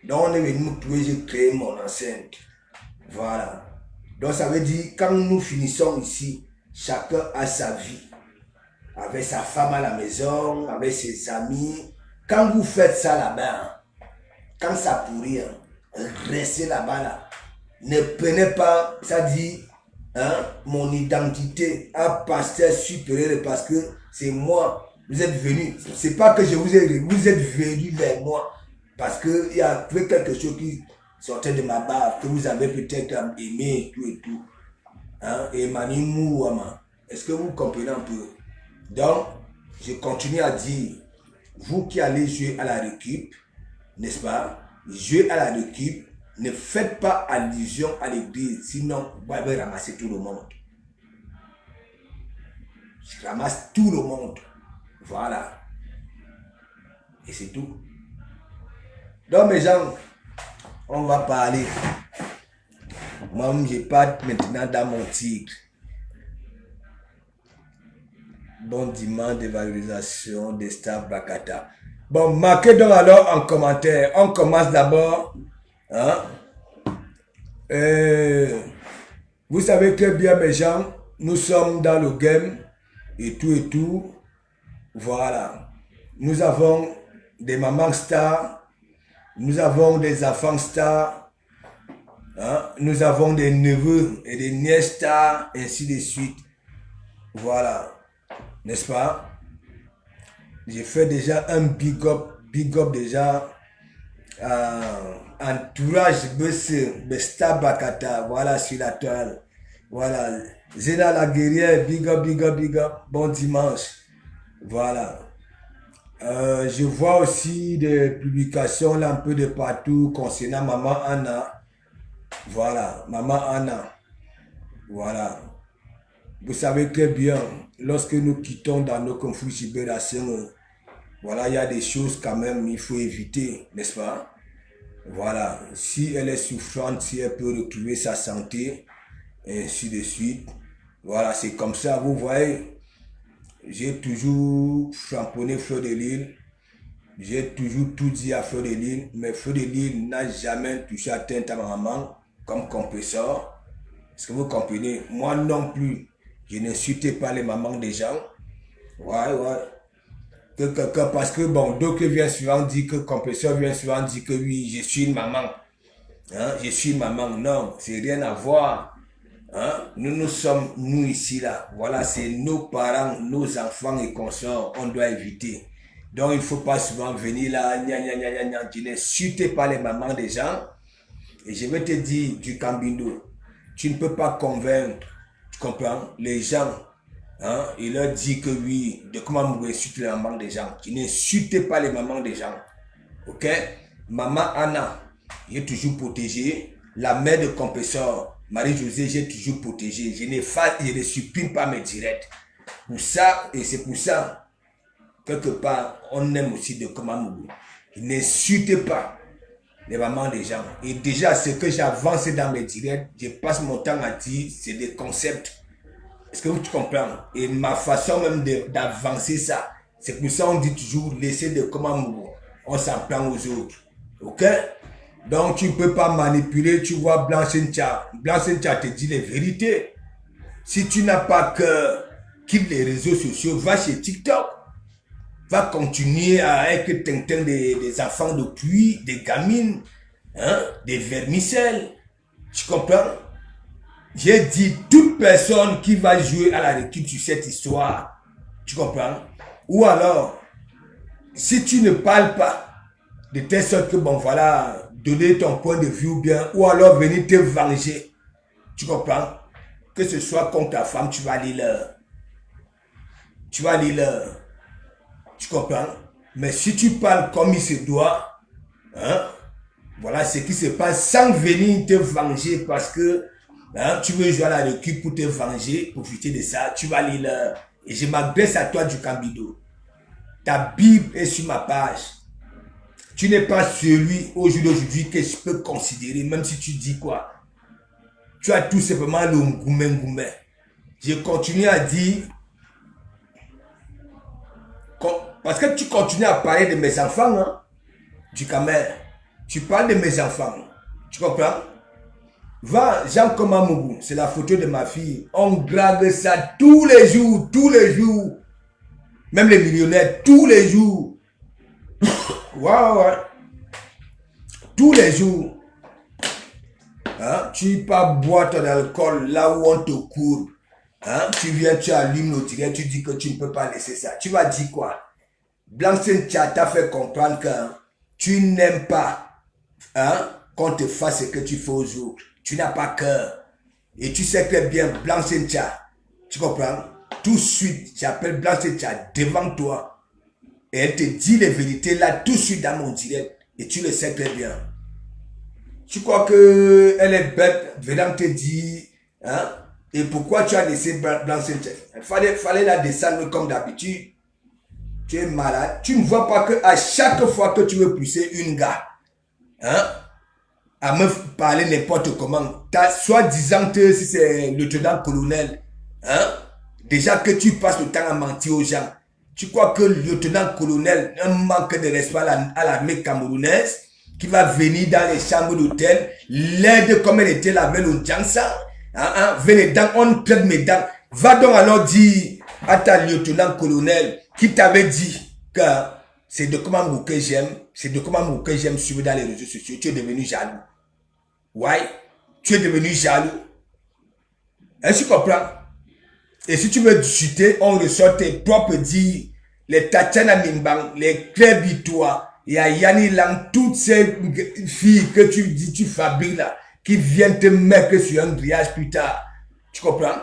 Donc, on est venu me trouver, j'ai créé mon enceinte. Voilà. Donc, ça veut dire, quand nous finissons ici, chacun a sa vie. Avec sa femme à la maison, avec ses amis. Quand vous faites ça là-bas, quand ça pourrit, restez là-bas là. Ne prenez pas, ça dit, mon identité à pasteur supérieur parce que c'est moi. Vous êtes venu. C'est pas que je vous ai, vous êtes venu vers moi parce qu'il y a quelque chose qui sortait de ma barre que vous avez peut-être aimé et tout et tout. Et Manimou Wama. Est-ce que vous comprenez un peu? Donc, je continue à dire, vous qui allez jouer à la récup, n'est-ce pas? Jouer à la récup, ne faites pas allusion à l'église, sinon vous allez ramasser tout le monde. Je ramasse tout le monde. Voilà. Et c'est tout. Donc mes gens, on va parler. Moi, je pars maintenant dans mon tigre. Bon dimanche de valorisation des stars Brakata. Bon, marquez donc alors en commentaire. On commence d'abord. Vous savez très bien mes gens, nous sommes dans le game et tout et tout. Voilà. Nous avons des mamans stars. Nous avons des enfants stars. Nous avons des neveux et des nièces stars, ainsi de suite. Voilà. N'est-ce pas? J'ai fait déjà un big up déjà. Entourage de Star Brakata. Voilà, sur la toile. Voilà. Zena la guerrière, big up. Bon dimanche. Voilà. Je vois aussi des publications là un peu de partout concernant Maman Anna. Voilà, Maman Anna. Voilà. Vous savez très bien, lorsque nous quittons dans nos configurations, voilà, il y a des choses quand même, il faut éviter, n'est-ce pas? Voilà, si elle est souffrante, si elle peut retrouver sa santé, et ainsi de suite. Voilà, c'est comme ça, vous voyez, j'ai toujours framponné Fleur de Lille, j'ai toujours tout dit à Fleur de Lille, mais Fleur de Lille n'a jamais touché atteinte à ma maman comme compresseur. Est-ce que vous comprenez? Moi non plus. Je n'insulte pas les mamans des gens. Ouais. Parce que bon, d'autres viennent souvent dire que compresseur vient souvent dire que oui, je suis une maman. Je suis une maman. Non, c'est rien à voir. Nous sommes, nous ici là. Voilà, c'est nos parents, nos enfants et consorts. On doit éviter. Donc il ne faut pas souvent venir là. Je n'insulte pas les mamans des gens. Et je vais te dire du Cambindo. Tu ne peux pas convaincre. Tu comprends? Les gens, il leur dit que oui, de comment vous insultez les mamans des gens. Tu n'insultez pas les mamans des gens. Ok? Maman Anna, j'ai toujours protégé. La mère de compresseur, Marie-Josée, j'ai toujours protégé. Je ne supprime pas mes directs. Pour ça, et c'est pour ça, quelque part, on aime aussi de comment vous. N'insultez pas les mamans des gens. Et déjà, ce que j'avance dans mes directs, je passe mon temps à dire, c'est des concepts. Est-ce que tu comprends? Et ma façon même d'avancer ça, c'est pour ça on dit toujours, laissez de comment on s'en prend aux autres. Ok? Donc, tu ne peux pas manipuler, tu vois Blanche Ncha. Blanche Ncha te dit les vérités. Si tu n'as pas cœur, quitte les réseaux sociaux, va chez TikTok. Va continuer à être tintin des enfants de pluie, des gamines, des vermicelles. Tu comprends? J'ai dit, toute personne qui va jouer à la récup sur cette histoire, tu comprends? Ou alors, si tu ne parles pas, de telle sorte que, bon voilà, donner ton point de vue ou bien, ou alors venir te venger, tu comprends? Que ce soit contre ta femme, tu vas aller là. Tu vas aller là. Tu comprends? Mais si tu parles comme il se doit, voilà ce qui se passe sans venir te venger parce que tu veux jouer à la récup pour te venger, profiter de ça, tu vas aller là. Et je m'adresse à toi du Cambido. Ta Bible est sur ma page. Tu n'es pas celui au jour d'aujourd'hui que je peux considérer, même si tu dis quoi. Tu as tout simplement le ngoumé. Je continue à dire, parce que tu continues à parler de mes enfants, hein, du Cameroun. Tu parles de mes enfants. Tu comprends? Va, Jean Komamougou, c'est la photo de ma fille. On drague ça tous les jours. Même les millionnaires, tous les jours. Waouh, tous les jours. Hein? Tu pas boire ton alcool là où on te court. Hein? Tu viens, tu allumes le direct, tu dis que tu ne peux pas laisser ça. Tu vas dire quoi? Blanc-Seine t'a fait comprendre que tu n'aimes pas, hein, qu'on te fasse ce que tu fais aux autres. Tu n'as pas cœur. Et tu sais très bien, Blanc-Seine, tu comprends? Tout de suite, j'appelle Blanc-Seine devant toi. Et elle te dit les vérités là, tout de suite dans mon direct. Et tu le sais très bien. Tu crois que elle est bête, venant te dire, hein? Et pourquoi tu as laissé Blanc-Seine? Il fallait la descendre comme d'habitude. Tu es malade. Tu ne vois pas que à chaque fois que tu veux pousser une gars, hein, à me parler n'importe comment, soit disant que si c'est le lieutenant-colonel, hein, déjà que tu passes le temps à mentir aux gens. Tu crois que le lieutenant-colonel, un manque de respect à l'armée camerounaise, qui va venir dans les chambres d'hôtel, l'aide comme elle était la veille au Djansa, hein, venez dans, on traite mes dents. Va donc alors dire à ta lieutenant-colonel qui t'avait dit que c'est de comment que j'aime, suivre dans les réseaux sociaux. Tu es devenu jaloux. Ouais, tu es devenu jaloux. Est-ce que tu comprends? Et si tu veux discuter, on ressort tes propres dires, les Tatiana Mimbang, les Claire Bitois, il y a Yanni Lang, toutes ces filles que tu dis, tu fabriques là, qui viennent te mettre sur un grillage plus tard. Tu comprends?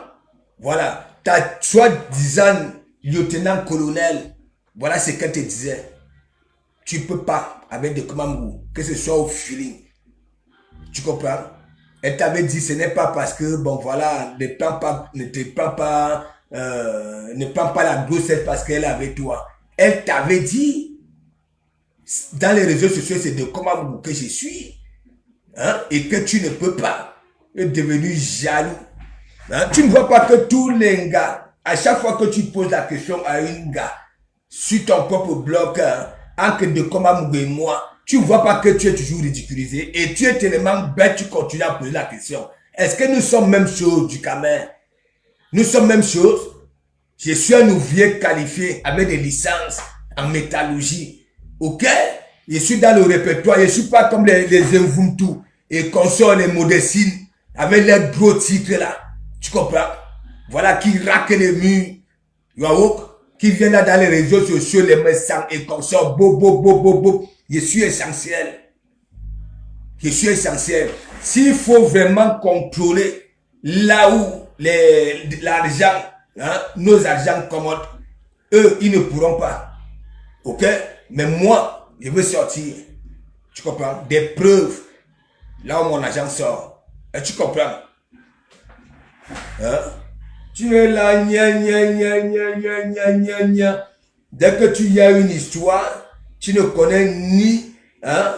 Voilà. Ta soi-disant lieutenant-colonel, voilà ce qu'elle te disait. Tu peux pas, avec des commandes, que ce soit au feeling. Tu comprends? Elle t'avait dit, ce n'est pas parce que, bon voilà, ne prends pas la grossesse parce qu'elle est avec toi. Elle t'avait dit, dans les réseaux sociaux, c'est de comment que je suis. Hein, et que tu ne peux pas. Tu es devenu jaloux. Hein, tu ne vois pas que tous les gars, à chaque fois que tu poses la question à une gars, sur ton propre blog, hein, entre de comment et moi, tu ne vois pas que tu es toujours ridiculisé et tu es tellement bête, tu continues à poser la question. Est-ce que nous sommes même chose du Cameroun? Nous sommes même chose. Je suis un ouvrier qualifié avec des licences en métallurgie. Ok? Je suis dans le répertoire. Je ne suis pas comme les Mvumtu et consorts, les Modestines avec les gros titres là. Tu comprends? Voilà qui raquent les murs. Qui viennent là dans les réseaux sociaux, les messages et consorts. Je suis essentiel. Je suis essentiel. S'il faut vraiment contrôler là où l'argent, hein, nos argents commodes, eux, ils ne pourront pas. Ok? Mais moi, je veux sortir. Tu comprends? Des preuves. Là où mon argent sort. Et tu comprends? Hein? Tu es là, dès que tu y as une histoire, tu ne connais ni, hein,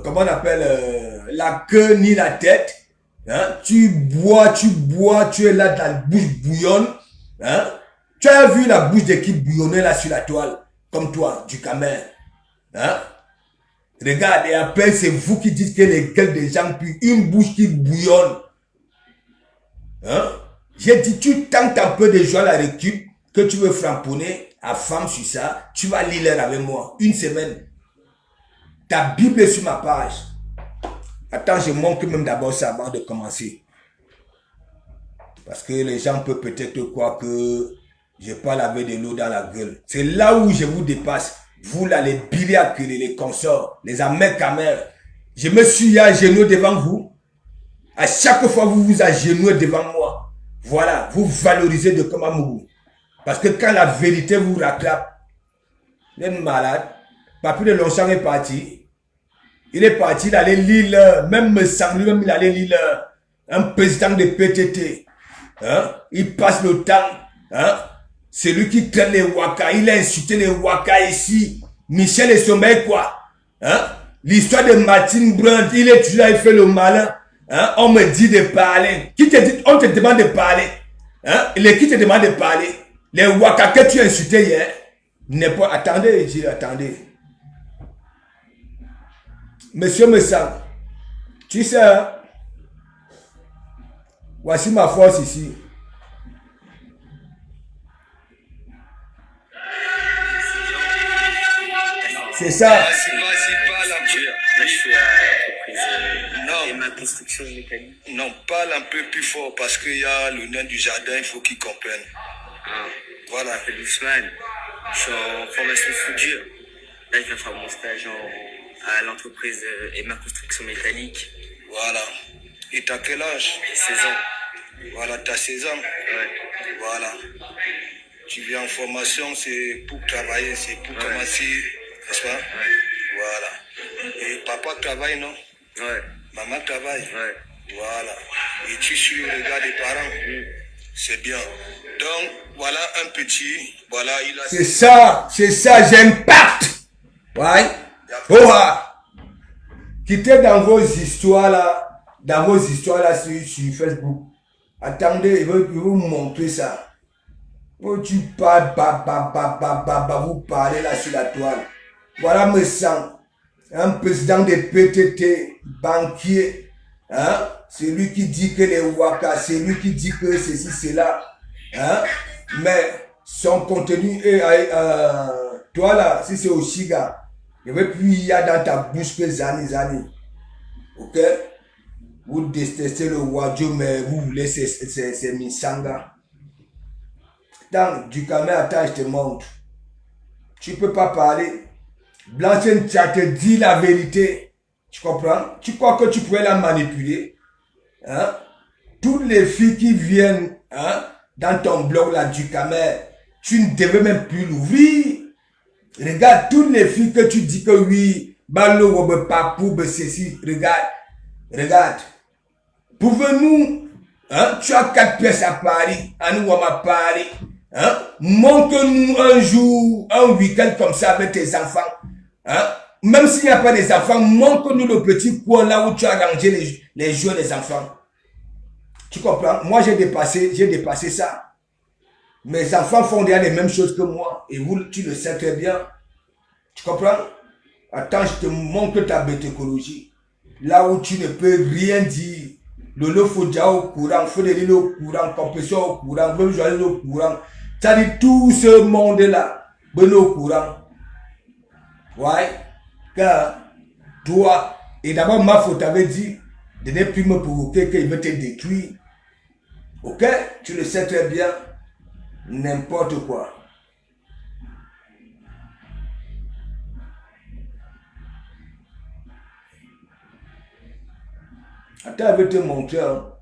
comment on appelle, la queue ni la tête. Hein? Tu bois, tu es là, ta bouche bouillonne. Hein? Tu as vu la bouche de qui bouillonnait là sur la toile, comme toi, du Cameroun. Hein? Regarde, et après, c'est vous qui dites que les gueules des gens puent, une bouche qui bouillonne. Hein? J'ai dit, tu tentes un peu de jouer à la récup, que tu veux framponner à femme sur ça, tu vas lire avec moi, une semaine. Ta Bible est sur ma page. Attends, je montre même d'abord ça avant de commencer. Parce que les gens peuvent peut-être croire que je parle avec de l'eau dans la gueule. C'est là où je vous dépasse. Vous là, les biliacs, les consorts, les amers-camers. Je me suis à genoux devant vous. À chaque fois, vous vous agenouillez devant moi. Voilà, vous valorisez de Komamougou. Parce que quand la vérité vous rattrape, vous êtes malade. Papi de Longchamp est parti. Il est parti, il allait lire, même sans lui-même, il allait lire un président de PTT. Hein? Il passe le temps. Hein? C'est lui qui traite les Waka. Il a insulté les Waka ici. Michel et Sommeil, quoi. Hein? L'histoire de Martin Brand, il est toujours là, il fait le malin. Hein? On me dit de parler. Qui te dit, on te demande de parler. Hein? Qui te demande de parler? Les Waka que tu as insultés hier. N'est pas. Attendez, attendez. Monsieur Messang, tu sais, hein? Voici ma force ici. C'est ça. Là, je suis à l'entreprise Emma Construction Mécanique. Non, parle un peu plus fort parce qu'il y a le nain du jardin, il faut qu'il comprenne. Ah, Voilà. je m'appelle Ousmane. Je suis en formation soudure. Là, je viens faire mon stage à l'entreprise Emma Construction Mécanique. Voilà. Et t'as quel âge? 16 ans. Voilà, t'as 16 ans. Ouais. Voilà. Tu viens en formation, c'est pour travailler, c'est pour commencer, n'est-ce pas? Ouais. Voilà. Et papa travaille, non? Ouais. Maman travaille? Ouais. Voilà. Et tu suis le regard des parents? C'est bien. Donc, voilà un petit. Voilà, il a. C'est ça, j'impacte. Ouais. Quittez dans vos histoires là, sur Facebook. Attendez, il veut vous montrer ça. Quand tu parles, vous parlez là sur la toile. Voilà me sens. Un président de PTT, banquier. Hein? C'est lui qui dit que les Waka, c'est lui qui dit que ceci, cela. Hein? Mais son contenu est. Toi là, si c'est au Chiga, je vais plus y a dans ta bouche que Zani. Ok? Vous détestez le Wadjo, mais vous voulez ces Misanga. Attends, du caméra, attends, je te montre. Tu peux pas parler. Blanchine, tu te dit la vérité. Tu comprends? Tu crois que tu pourrais la manipuler? Hein? Toutes les filles qui viennent, hein, dans ton blog là, du caméra, tu ne devais même plus l'ouvrir. Regarde, toutes les filles que tu dis que oui, balo, papou, ceci, regarde. Pouvez-nous, hein, tu as 4 pièces à Paris, à nous, à Paris. Hein? Montre-nous un jour, un week-end comme ça avec tes enfants. Hein? Même s'il n'y a pas des enfants, montre-nous le petit coin là où tu as rangé les jeux des enfants. Tu comprends? Moi, j'ai dépassé ça. Mes enfants font déjà les mêmes choses que moi. Et vous, tu le sais très bien. Tu comprends? Attends, je te montre ta bêtecologie. Là où tu ne peux rien dire. Le Fodja au courant, Fodeli au courant, Compression au courant, Joël au courant. C'est-à-dire tout ce monde-là, ben au courant. Ouais. Car toi, et d'abord ma faute avait dit de ne plus me provoquer qu'il veut te détruire. Ok? Tu le sais très bien. N'importe quoi. Attends, je vais te montrer. Hein.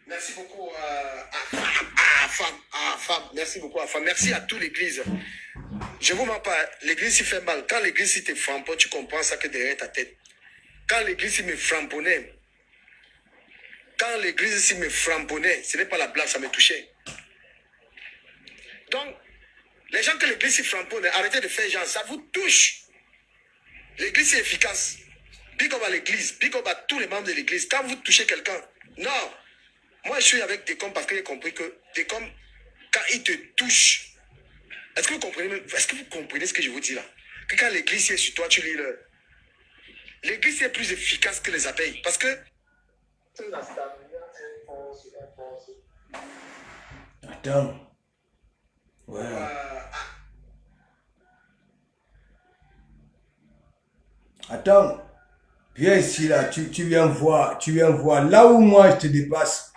Merci beaucoup à Fab. Merci beaucoup à Fab. Merci à toute l'église. Je vous mens pas, l'église s'y fait mal. Quand l'église s'y te framponne, tu comprends ça que derrière ta tête. Quand l'église s'y me framponnait, ce n'est pas la blague, ça me touchait. Donc, les gens que l'église s'y framponne, arrêtez de faire genre, ça vous touche. L'église est efficace. Big up à l'église, big up à tous les membres de l'église. Quand vous touchez quelqu'un, non. Moi, je suis avec Décom parce que j'ai compris que Décom, quand il te touche, est-ce que vous comprenez ce que je vous dis là? Que quand l'église est sur toi, tu lis le... L'église est plus efficace que les abeilles. Parce que... Attends. Ouais. Attends. Viens ici là, tu viens voir. Là où moi je te dépasse.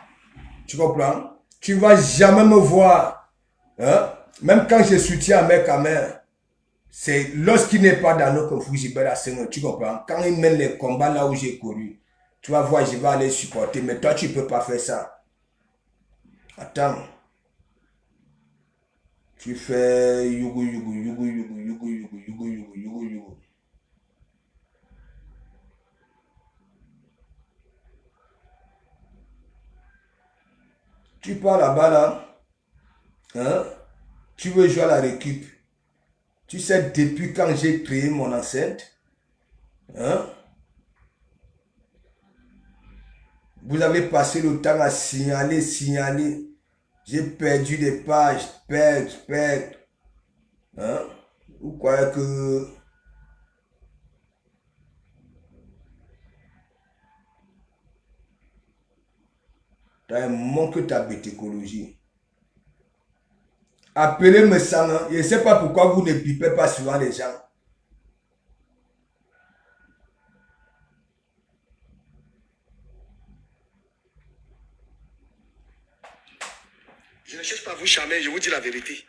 Tu comprends? Tu vas jamais me voir. Hein? Même quand je soutiens mes caméras. C'est lorsqu'il n'est pas dans nos conflits, tu comprends? Quand il mène les combats là où j'ai couru, tu vas voir, je vais aller supporter. Mais toi, tu ne peux pas faire ça. Attends. Tu fais yugu. Tu pars là-bas, là. Hein? Tu veux jouer à la récup. Tu sais, depuis quand j'ai créé mon enceinte, hein? Vous avez passé le temps à signaler. J'ai perdu des pages, perds. Hein? Vous croyez que... T'as un manque ta écologie. Appelez-moi ça, hein? Je ne sais pas pourquoi vous ne pipez pas souvent les gens. Je ne cherche pas à vous charmer, je vous dis la vérité.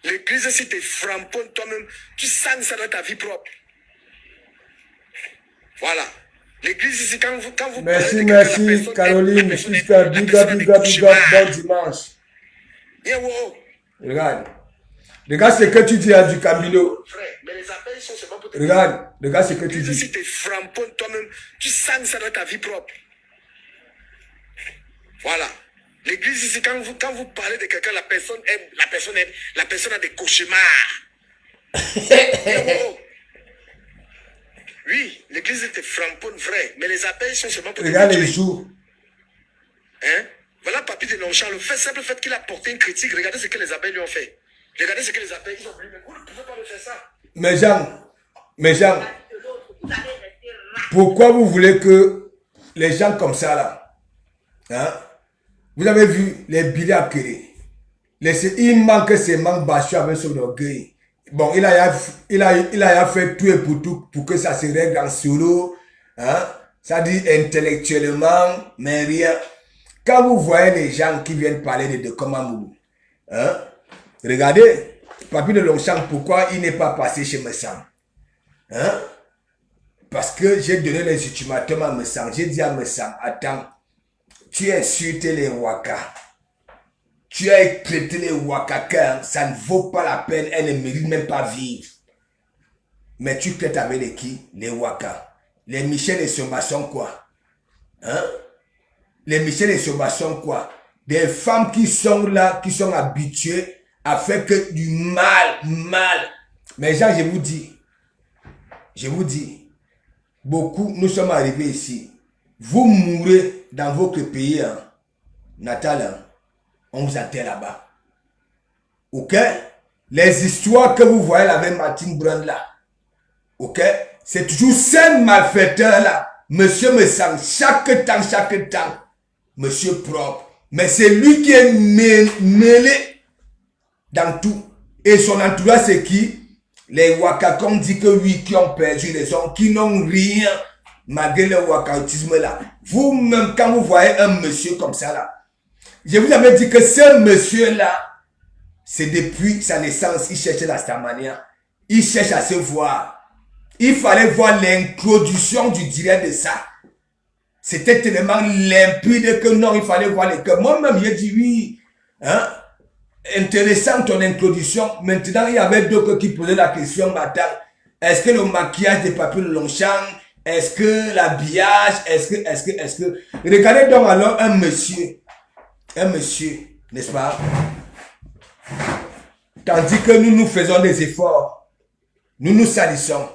L'église, si tu framponnes toi-même, tu sens ça dans ta vie propre. Voilà. L'église ici, quand vous Merci, parlez de Caroline, sister, big up, bon dimanche. Regarde. Regarde ce que tu dis à du Camilo. Frère, mais les appels sont seulement pour te Regarde ce que tu dis. Si tu framponnes toi-même, tu sens ça dans ta vie propre. Voilà. L'église ici, quand vous parlez de quelqu'un, la personne a des cauchemars. Oui, l'église était framponne, vrai, mais les appels sont seulement pour... Regarde les jours. Hein? Voilà Papy de Longchamp, le simple fait qu'il a porté une critique, regardez ce que les abeilles lui ont fait. Regardez ce que les abeilles, ils ont voulu, mais vous ne pouvez pas me faire ça. Mes gens, pourquoi vous voulez que les gens comme ça là, hein? Vous avez vu les billets à Kéré. Il manque ces manques bâchus avec son orgueil. Bon, il a fait tout et pour tout pour que ça se règle en solo. Hein? Ça dit intellectuellement, mais rien. Quand vous voyez les gens qui viennent parler de Komamou, hein? Regardez, Papy de Longchamp, pourquoi il n'est pas passé chez Messam? Hein? Parce que j'ai donné les ultimatums à Messam. J'ai dit à Messam, attends, tu as insulté les Waka. Tu as traité les Wakaka, ça ne vaut pas la peine, elles ne méritent même pas vivre. Mais tu traites avec les qui? Les Waka. Les Michel et Soma sont quoi? Hein? Les Michel et Soma sont quoi? Des femmes qui sont là, qui sont habituées à faire que du mal. Mais gens, je vous dis, beaucoup, nous sommes arrivés ici. Vous mourrez dans votre pays, hein, natal, hein. On vous attend là-bas. Ok? Les histoires que vous voyez avec Martin Brand là. Ok? C'est toujours ces malfaiteurs là. Monsieur me sent chaque temps. Monsieur propre. Mais c'est lui qui est mêlé dans tout. Et son entourage c'est qui? Les Wakakons dit que oui, qui ont perdu les hommes, qui n'ont rien malgré le wakatisme là. Vous-même, quand vous voyez un monsieur comme ça là, je vous avais dit que ce monsieur-là, c'est depuis sa naissance, il cherchait la Starmania. Il cherche à se voir. Il fallait voir l'introduction du direct de ça. C'était tellement limpide que non, il fallait voir les cœurs. Moi-même, j'ai dit oui. Hein? Intéressant ton introduction. Maintenant, il y avait d'autres qui posaient la question, madame. Est-ce que le maquillage des Papy de Longchamp, est-ce que l'habillage, est-ce que... Regardez donc alors un monsieur, n'est-ce pas? Tandis que nous faisons des efforts, nous salissons.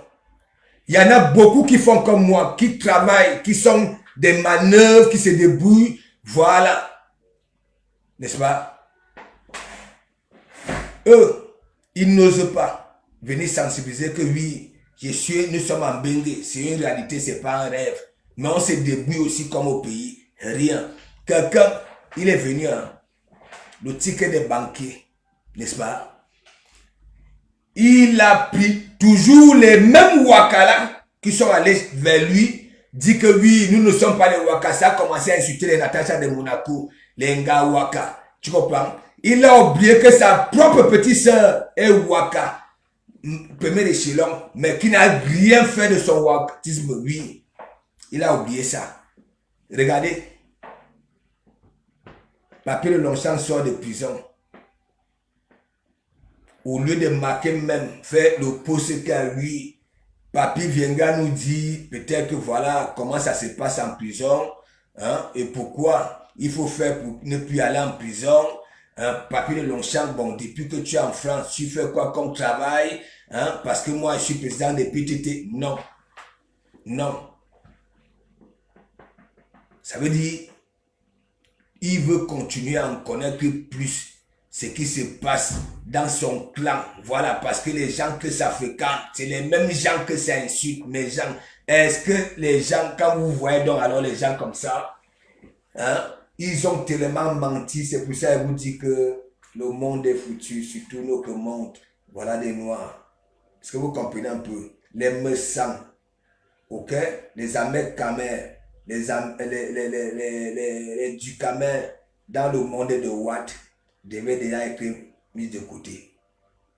Il y en a beaucoup qui font comme moi, qui travaillent, qui sont des manœuvres, qui se débrouillent, voilà. N'est-ce pas? Eux, ils n'osent pas venir sensibiliser que oui, nous sommes en Bengue, c'est une réalité, c'est pas un rêve. Mais on se débrouille aussi comme au pays, rien. Quelqu'un, il est venu, hein, le ticket des banquiers, n'est-ce pas? Il a pris toujours les mêmes Wakala qui sont allés vers lui, dit que oui, nous ne sommes pas les Waka. Ça a commencé à insulter les Natacha de Monaco, les Nga Waka. Tu comprends? Il a oublié que sa propre petite sœur est Waka, premier échelon, mais qui n'a rien fait de son wakatisme. Oui, il a oublié ça. Regardez. Papy de Longchamp sort de prison. Au lieu de marquer même, faire le poste qu'à lui, Papy viendra nous dire peut-être que voilà comment ça se passe en prison, hein, et pourquoi il faut faire pour ne plus aller en prison. Papier de Longchamp, bon, depuis que tu es en France, tu fais quoi comme travail? Parce que moi, je suis président des PTT. Non. Non. Ça veut dire, il veut continuer à en connaître plus ce qui se passe dans son clan. Voilà, parce que les gens que ça fréquente, c'est les mêmes gens que ça insulte. Mes gens, est-ce que les gens, quand vous voyez donc alors les gens comme ça, ils ont tellement menti, c'est pour ça qu'ils vous disent que le monde est foutu, surtout notre monde, voilà des noirs. Est-ce que vous comprenez un peu? Les Messans, ok? Les Ahmed Kamer, les Dukamer dans le monde de Watt devaient déjà être mis de côté.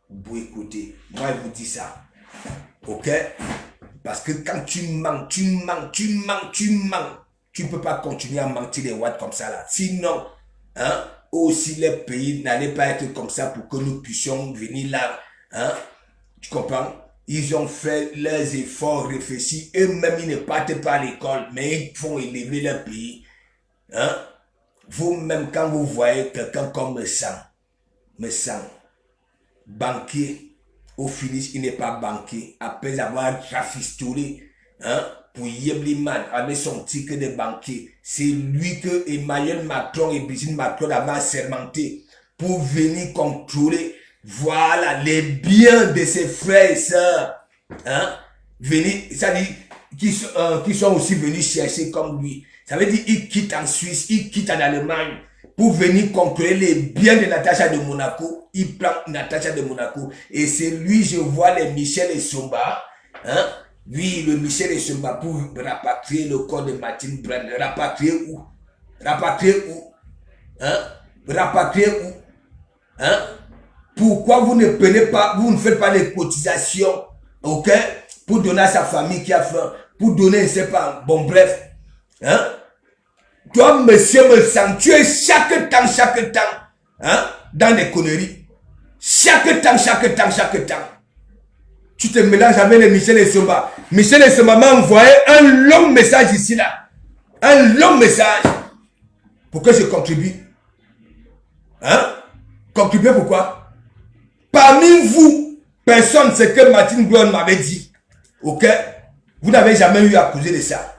Vous écoutez, moi je vous dis ça, ok? Parce que quand tu mens, tu ne peux pas continuer à mentir les Watt comme ça là. Sinon, aussi les pays n'allaient pas être comme ça pour que nous puissions venir là. Tu comprends? Ils ont fait leurs efforts, réfléchis. Eux-mêmes, ils ne partent pas à l'école, mais ils font élever leur pays. Vous-même, quand vous voyez quelqu'un comme Messan, banquier, au finish, il n'est pas banquier. Après avoir rafistolé, pour Yebliman, avec son ticket de banquier. C'est lui que Emmanuel Macron et Brigitte Macron avaient assermenté pour venir contrôler, voilà, les biens de ses frères et sœurs. Venir, ça dit, qui sont aussi venus chercher comme lui. Ça veut dire, il quitte en Suisse, il quitte en Allemagne pour venir contrôler les biens de Natacha de Monaco. Il prend Natacha de Monaco. Et c'est lui, je vois les Michel et Somba, oui, le Michel et Somba pour rapatrier le corps de Martine Brand. Rapatrier où? Rapatrier où? Rapatrier où? Pourquoi vous ne prenez pas, vous ne faites pas les cotisations, ok? Pour donner à sa famille qui a faim, pour donner, je ne sais pas, bon bref. Toi, monsieur me sens, tu es chaque temps, dans des conneries. Chaque temps. Tu te mélanges avec les Michel et Somba. Michel et Somba m'a envoyé un long message ici, là. Un long message. Pour que je contribue. Contribuer pourquoi? Parmi vous, personne, c'est que Martine Brown m'avait dit. Ok? Vous n'avez jamais eu à causer de ça.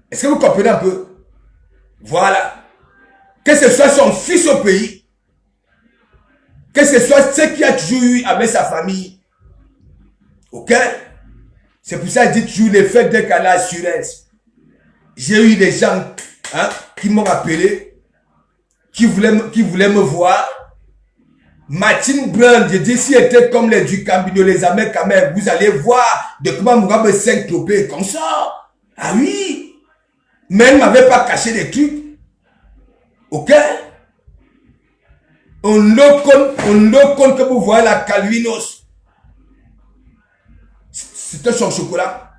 Est-ce que vous comprenez un peu? Voilà. Que ce soit son fils au pays, que ce soit ce qu'il a toujours eu avec sa famille. Ok? C'est pour ça que je dis toujours les faits dès qu'à l'assurance. J'ai eu des gens qui m'ont appelé, qui voulaient me voir. Martine Brand, je dis, si était comme les Ducambino, les Américains, vous allez voir de comment Mugabe s'est tropé comme ça. Ah oui. Mais elle ne m'avait pas caché des trucs. Ok? On le compte que vous voyez la Calvinos. C'était son chocolat.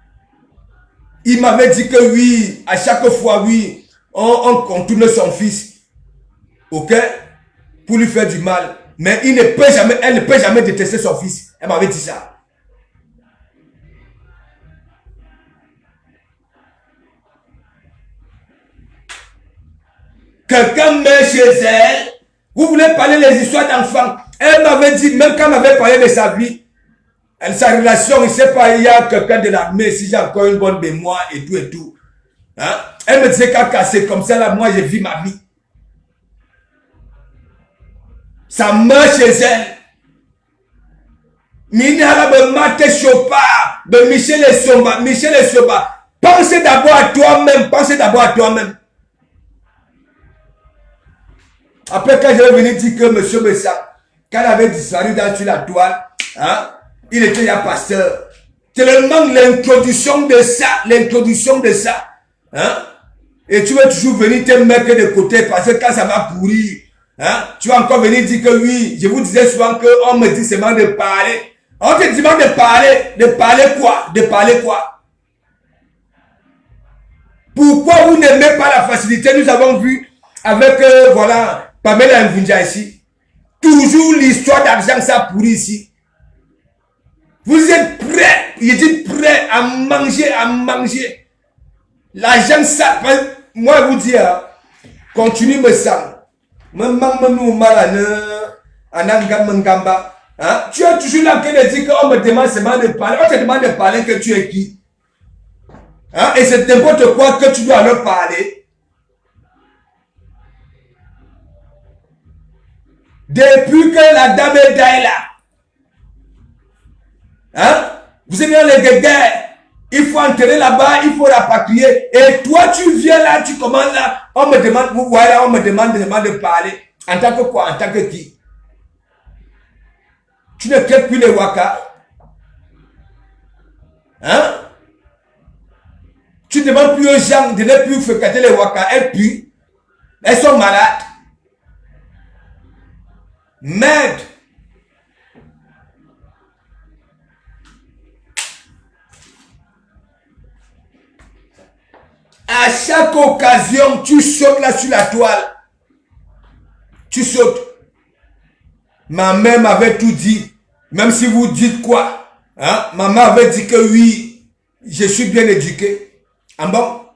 Il m'avait dit que oui, à chaque fois, oui, on contourne son fils. Ok? Pour lui faire du mal. Mais elle ne peut jamais détester son fils. Elle m'avait dit ça. Quelqu'un met chez elle. Vous voulez parler des histoires d'enfants. Elle m'avait dit, même quand elle m'avait parlé de sa vie, sa relation, il ne sait pas, il y a quelqu'un de l'armée, si j'ai encore une bonne mémoire et tout. Elle me disait qu'à casser comme ça, là, moi, j'ai vu ma vie. Ça meurt chez elle. Minara be Mate Chopard, de Michel et Somba. Pensez d'abord à toi-même. Après, quand je vais venir dire que M. Messa, quand il avait disparu sur la toile, il était déjà pasteur. Tellement l'introduction de ça. Et tu veux toujours venir te mettre de côté parce que quand ça va pourrir, tu vas encore venir dire que oui, je vous disais souvent qu'on me dit seulement de parler. On te demande de parler quoi? Pourquoi vous n'aimez pas la facilité? Nous avons vu avec, voilà, Pamela Mvunja ici. Toujours l'histoire d'argent, ça pourrit ici. Vous êtes prêts, il dit prêts à manger. L'argent, ça, moi je vous dis, continue me sang. Même nous malane, anangamba. Hein? Tu es toujours là que de dire qu'on me demande seulement de parler. On te demande de parler que tu es qui? Hein? Et c'est n'importe quoi que tu dois leur parler. Depuis que la dame est là, hein? Vous êtes dans les guerres. Il faut enterrer là-bas, il faut rapatrier. Et toi, tu viens là, tu commences là. On me demande, vous voyez, on me demande de parler. En tant que quoi? En tant que qui? Tu ne traites plus les Waka. Hein? Tu ne demandes plus aux gens de ne plus fréquenter les Waka. Elles puent. Elles sont malades. Merde. À chaque occasion, tu sautes là sur la toile. Tu sautes. Ma mère m'avait tout dit. Même si vous dites quoi. Hein? Maman avait dit que oui, je suis bien éduqué. Ah bon?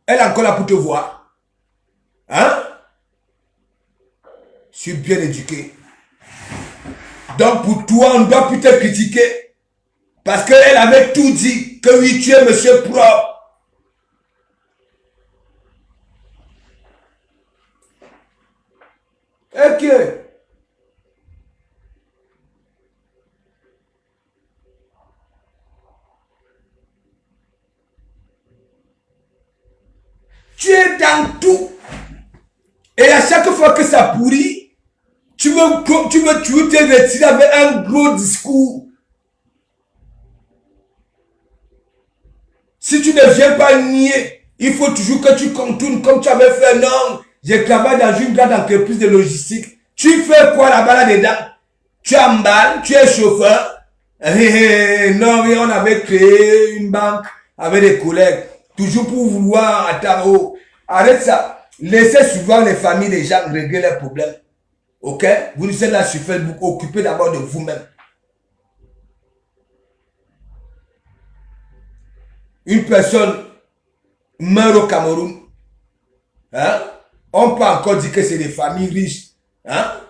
Elle est encore là pour te voir. Hein? Je suis bien éduqué. Donc pour toi, on ne doit plus te critiquer. Parce qu'elle avait tout dit. Que oui, tu es monsieur propre. Ok. Tu es dans tout. Et à chaque fois que ça pourrit, tu veux te retirer avec un gros discours. Si tu ne viens pas nier, il faut toujours que tu contournes comme tu avais fait. Non, je travaille dans une grande entreprise de logistique. Tu fais quoi là-bas là-dedans? Tu emballes, tu es chauffeur. Non, oui, on avait créé une banque avec des collègues. Toujours pour vouloir attendre. Arrête ça. Laissez souvent les familles, les gens régler leurs problèmes. Ok? Vous ne êtes là sur Facebook. Occupez d'abord de vous-même. Une personne meurt au Cameroun. Hein? On peut encore dire que c'est des familles riches. Hein?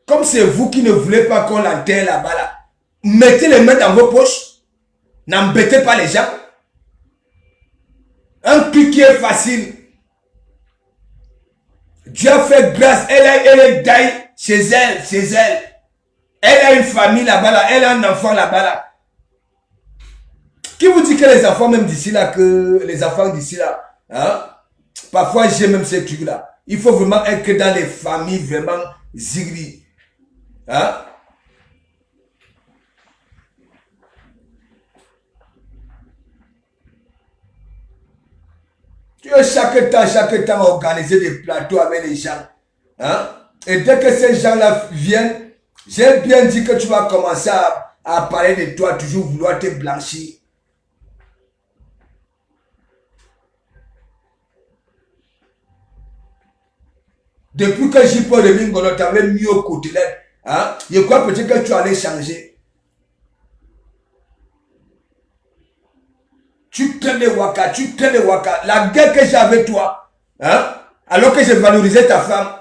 Comme c'est vous qui ne voulez pas qu'on l'enterre là-bas, là, mettez les mains dans vos poches. N'embêtez pas les gens. Un truc qui est facile. Dieu a fait grâce. Elle est d'aille chez elle. Elle a une famille là-bas, là. Elle a un enfant là-bas, là. Qui vous dit que les enfants, même d'ici là, hein? Parfois, j'ai même ces trucs-là. Il faut vraiment être dans les familles vraiment zigri. Hein? Tu veux chaque temps organiser des plateaux avec les gens. Hein? Et dès que ces gens-là viennent, j'ai bien dit que tu vas commencer à parler de toi, toujours vouloir te blanchir. Depuis que j'y peux de Mingono, tu avais mis au côté là. Hein? Je crois peut-être que tu allais changer. Tu traînes les Waka, La guerre que j'ai avec toi, hein? Alors que j'ai valorisé ta femme.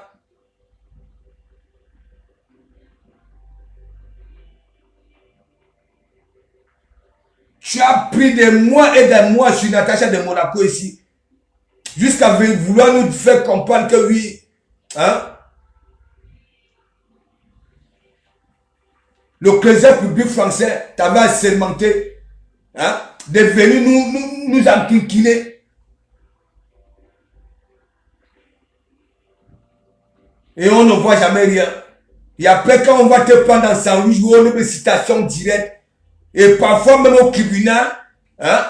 Tu as pris des mois et des mois sur Natacha de Monaco ici. Jusqu'à vouloir nous faire comprendre que oui. Hein? Le président public français t'avait assermenté. Hein? De venir nous enquiquiner. Et on ne voit jamais rien. Et après, quand on va te prendre en sandwich, on a une citation directe. Et parfois, même au tribunal, hein,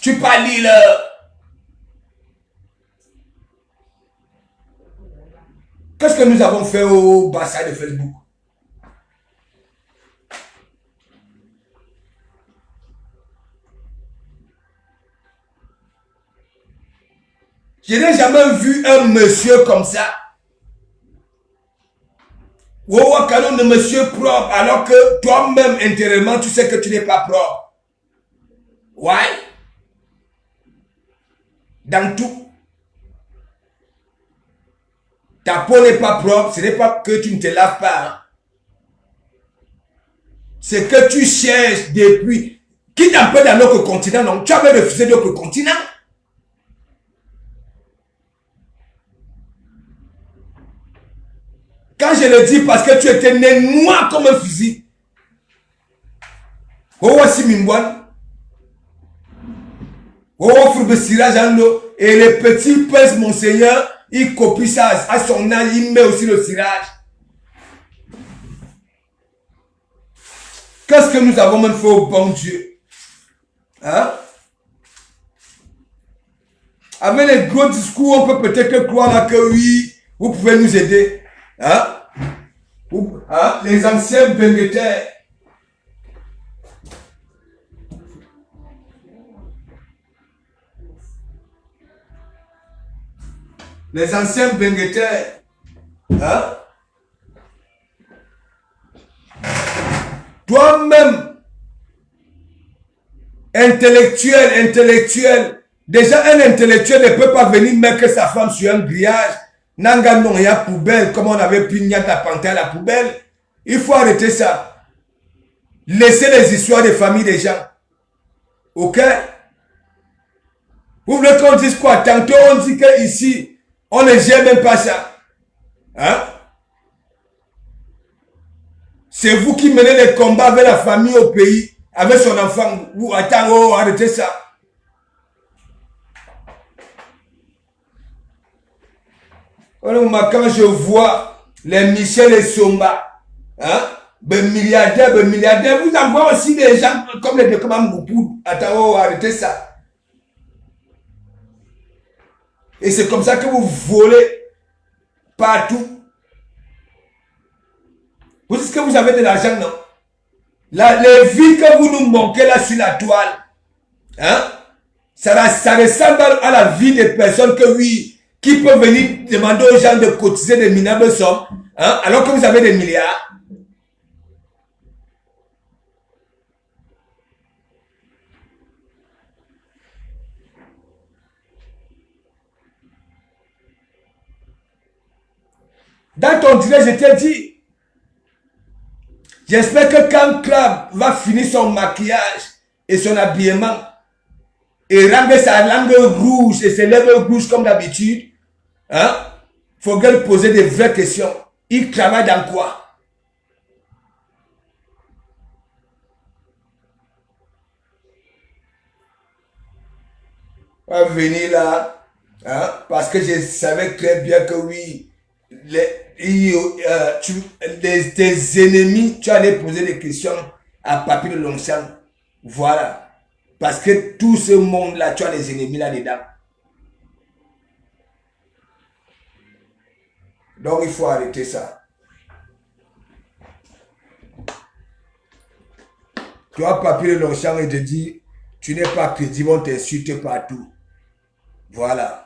tu parles là. Qu'est-ce que nous avons fait au bassin de Facebook? Je n'ai jamais vu un monsieur comme ça. Ou un canon de monsieur propre, alors que toi-même, intérieurement, tu sais que tu n'es pas propre. Ouais. dans tout. Ta peau n'est pas propre, ce n'est pas que tu ne te laves pas. Hein. C'est que tu cherches depuis. Quitte un peu dans notre continent, non, tu avais refusé d'autres continents. Quand je le dis parce que tu étais né noir comme un fusil. Oh, voici Mimboine. Oh, Fourbe Siraj Ando. Et les petits princes, monseigneur, il copie ça à son âge, il met aussi le cirage. Qu'est-ce que nous avons même fait au bon Dieu? Hein? Avec les gros discours, on peut peut-être croire là que oui, vous pouvez nous aider. Hein? Hein? Les anciens benguetaires. Les anciens benguetaires. Hein? Toi-même, intellectuel. Déjà, un intellectuel ne peut pas venir mettre sa femme sur un grillage. Nanga non, il y a poubelle, comme on avait pu mettre la panthère à la poubelle. Il faut arrêter ça. Laissez les histoires des familles des gens. Ok? Vous voulez qu'on dise quoi? Tantôt, on dit qu'ici, on ne gère même pas ça. Hein? C'est vous qui menez les combats avec la famille au pays, avec son enfant. Vous attendez, oh, arrêtez ça. Quand je vois les Michel et Somba, hein, ben milliardaires, vous en voyez aussi des gens comme les Dekama Mboupou. Attends, oh, arrêtez ça. Et c'est comme ça que vous volez partout. Vous dites que vous avez de l'argent, non? Les vies que vous nous manquez là sur la toile, hein, ça ressemble à la vie des personnes que oui, qui peuvent venir demander aux gens de cotiser des minables sommes, hein, alors que vous avez des milliards. Dans ton direct, je t'ai dit, j'espère que quand Club va finir son maquillage et son habillement et rendre sa langue rouge et ses lèvres rouges comme d'habitude, hein, faut qu'elle pose des vraies questions. Il travaille dans quoi? On va venir là, hein, parce que je savais très bien que oui, tes ennemis, tu allais poser des questions à Papy de Longchamp. Voilà. Parce que tout ce monde-là, tu as les ennemis là-dedans. Donc, il faut arrêter ça. Tu as Papy de Longchamp et te dit, tu n'es pas crédible, on t'insulte partout. Voilà.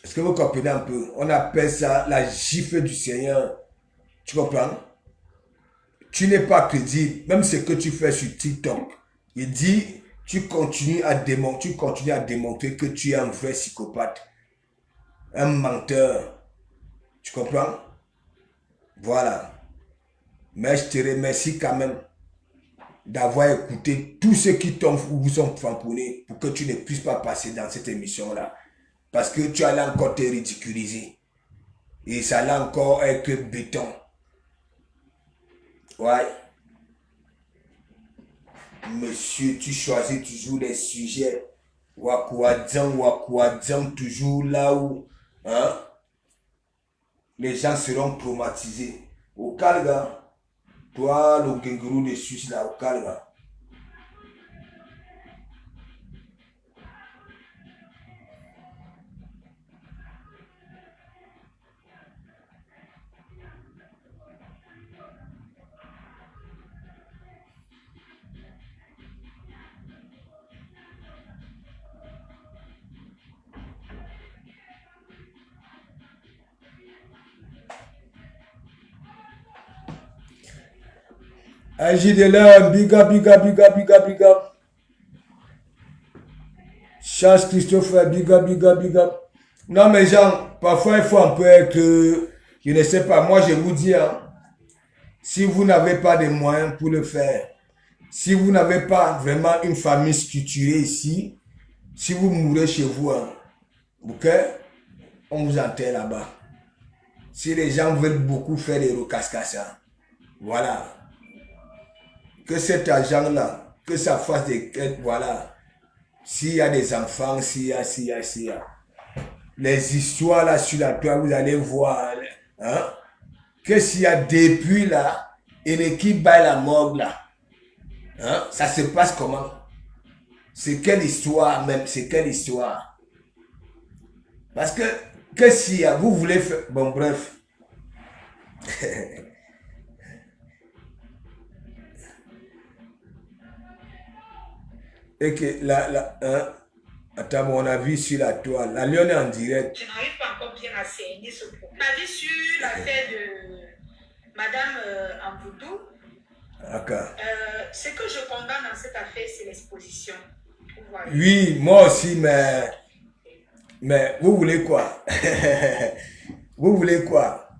Est-ce que vous comprenez un peu? On appelle ça la gifle du Seigneur. Tu comprends? Tu n'es pas crédible. Même ce que tu fais sur TikTok. Il dit, tu continues à démontrer que tu es un vrai psychopathe. Un menteur. Tu comprends? Voilà. Mais je te remercie quand même d'avoir écouté tous ceux qui t'ont ou vous ont frapponnés pour que tu ne puisses pas passer dans cette émission-là. Parce que tu allais encore te ridiculiser. Et ça allait encore être béton. Ouais. Monsieur, tu choisis toujours les sujets. Wakouadzang, toujours là où hein, les gens seront traumatisés. Au Calga, toi, le Genguru de Suisse là, au Calga. Agis de là, big up. Charles Christopher, big up, big up, big up. Non, mais gens, parfois il faut un peu être, je ne sais pas, moi je vous dis, hein, si vous n'avez pas de moyens pour le faire, si vous n'avez pas vraiment une famille structurée ici, si vous mourrez chez vous, hein, ok, on vous enterre là-bas. Si les gens veulent beaucoup faire des recascassins, voilà. Que cet argent-là, que ça fasse des quêtes, voilà. S'il y a des enfants, s'il y a. Les histoires là sur la toile, vous allez voir, hein, que s'il y a depuis là, et l'équipe baille la morgue là, hein, ça se passe comment? C'est quelle histoire même, c'est quelle histoire? Parce que s'il y a, vous voulez faire, bon bref. Et que hein, attends, mon avis sur la toile. La Lyon est en direct. Je n'arrive pas encore bien à saigner ce problème. Mon avis sur l'affaire de Madame Amboudou. D'accord. Ce que je condamne dans cette affaire, c'est l'exposition. Oui, moi aussi, mais vous voulez quoi? Vous voulez quoi?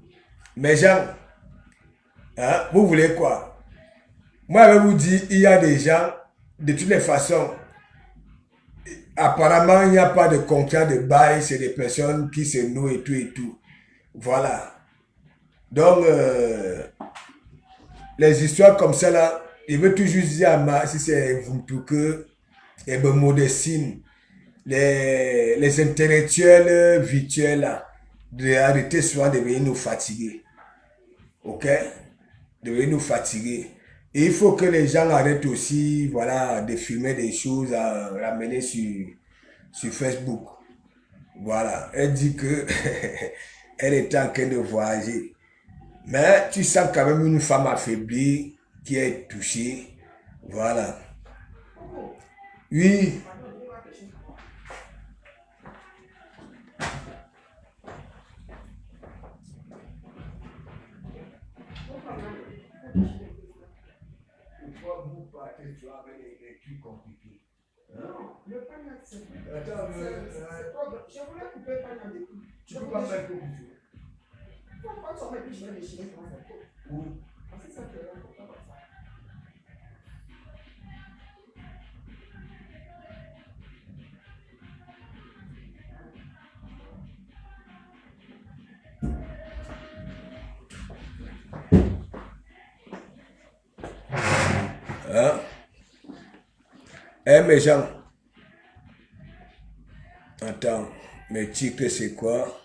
Mes gens, hein, vous voulez quoi? Moi, je vais vous dire, il y a des gens, de toutes les façons, apparemment, il n'y a pas de contrat de bail, c'est des personnes qui se nouent et tout et tout. Voilà. Donc, les histoires comme ça, là, il veut toujours dire à ma, si c'est vous que, et ben, modestine, les intellectuels virtuels, là, d'arrêter souvent de venir nous fatiguer. Ok? De venir nous fatiguer. Et il faut que les gens arrêtent aussi, voilà, de filmer des choses à ramener sur Facebook. Voilà. Elle dit que elle était en train de voyager. Mais tu sens quand même une femme affaiblie qui est touchée. Voilà. Oui. Je voulais couper pas dans des coups. Tu peux pas mettre comme tu veux. Quand tu remets, je vais déchirer pour faire quoi? Oui. C'est ça qui est important comme ça. Hein? Eh, mes gens. Attends, mes titres, c'est quoi?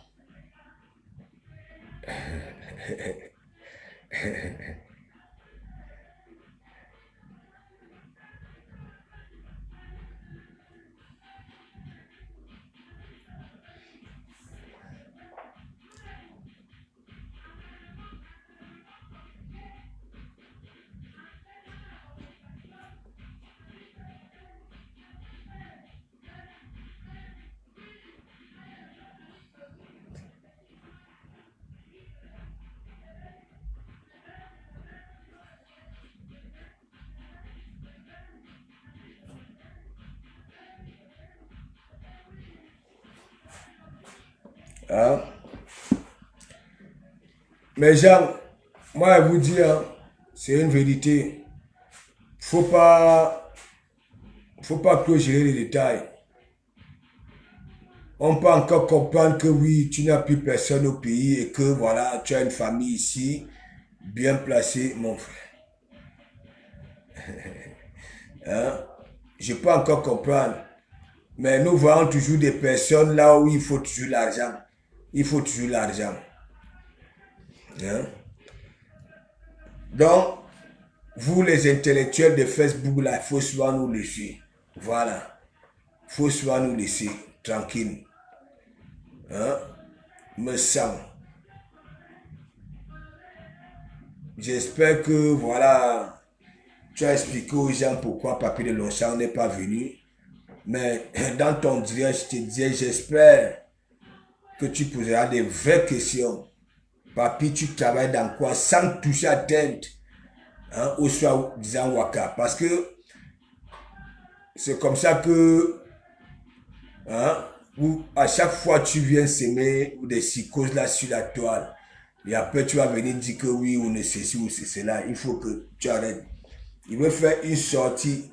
Hein? Mais gens, moi je vous dis, hein, c'est une vérité. Faut pas clôturer les détails. On peut encore comprendre que oui, tu n'as plus personne au pays et que voilà, tu as une famille ici, bien placée, mon frère. Hein? Je peux encore comprendre. Mais nous voyons toujours des personnes là où il faut toujours l'argent. Il faut toujours l'argent. Hein? Donc, vous les intellectuels de Facebook là, il faut souvent nous laisser. Voilà. Il faut souvent nous laisser tranquille. Hein? Me sens. J'espère que voilà, tu as expliqué aux gens pourquoi Papy de Longchamp n'est pas venu. Mais dans ton direct, je te disais, j'espère que tu poseras des vraies questions. Papy, tu travailles dans quoi sans toucher à tête, hein, au soir disant Waka. Parce que c'est comme ça que hein, où à chaque fois tu viens s'aimer des psychoses là sur la toile. Et après, tu vas venir dire que oui, ou ne ceci ou c'est cela. Il faut que tu arrêtes. Il veut faire une sortie,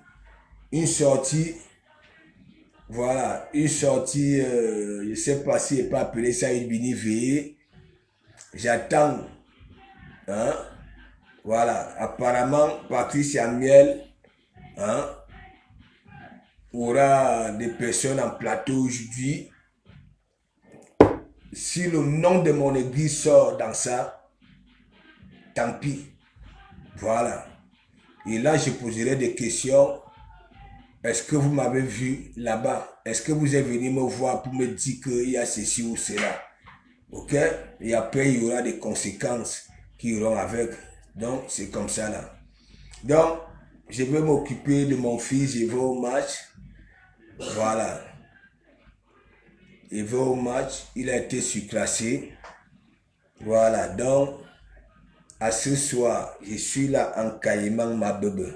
voilà, une sortie, je ne sais pas si il peut appeler ça une mini-veillée. J'attends, hein, voilà, apparemment, Patrice Amiel, hein, aura des personnes en plateau aujourd'hui. Si le nom de mon église sort dans ça, tant pis. Voilà. Et là, je poserai des questions. Est-ce que vous m'avez vu là-bas? Est-ce que vous êtes venu me voir pour me dire qu'il y a ceci ou cela? Ok? Et après, il y aura des conséquences qui iront avec. Donc, c'est comme ça là. Donc, je vais m'occuper de mon fils. Je vais au match. Voilà. Il va au match. Il a été surclassé. Voilà. Donc, à ce soir, je suis là en Caïman, ma bébé.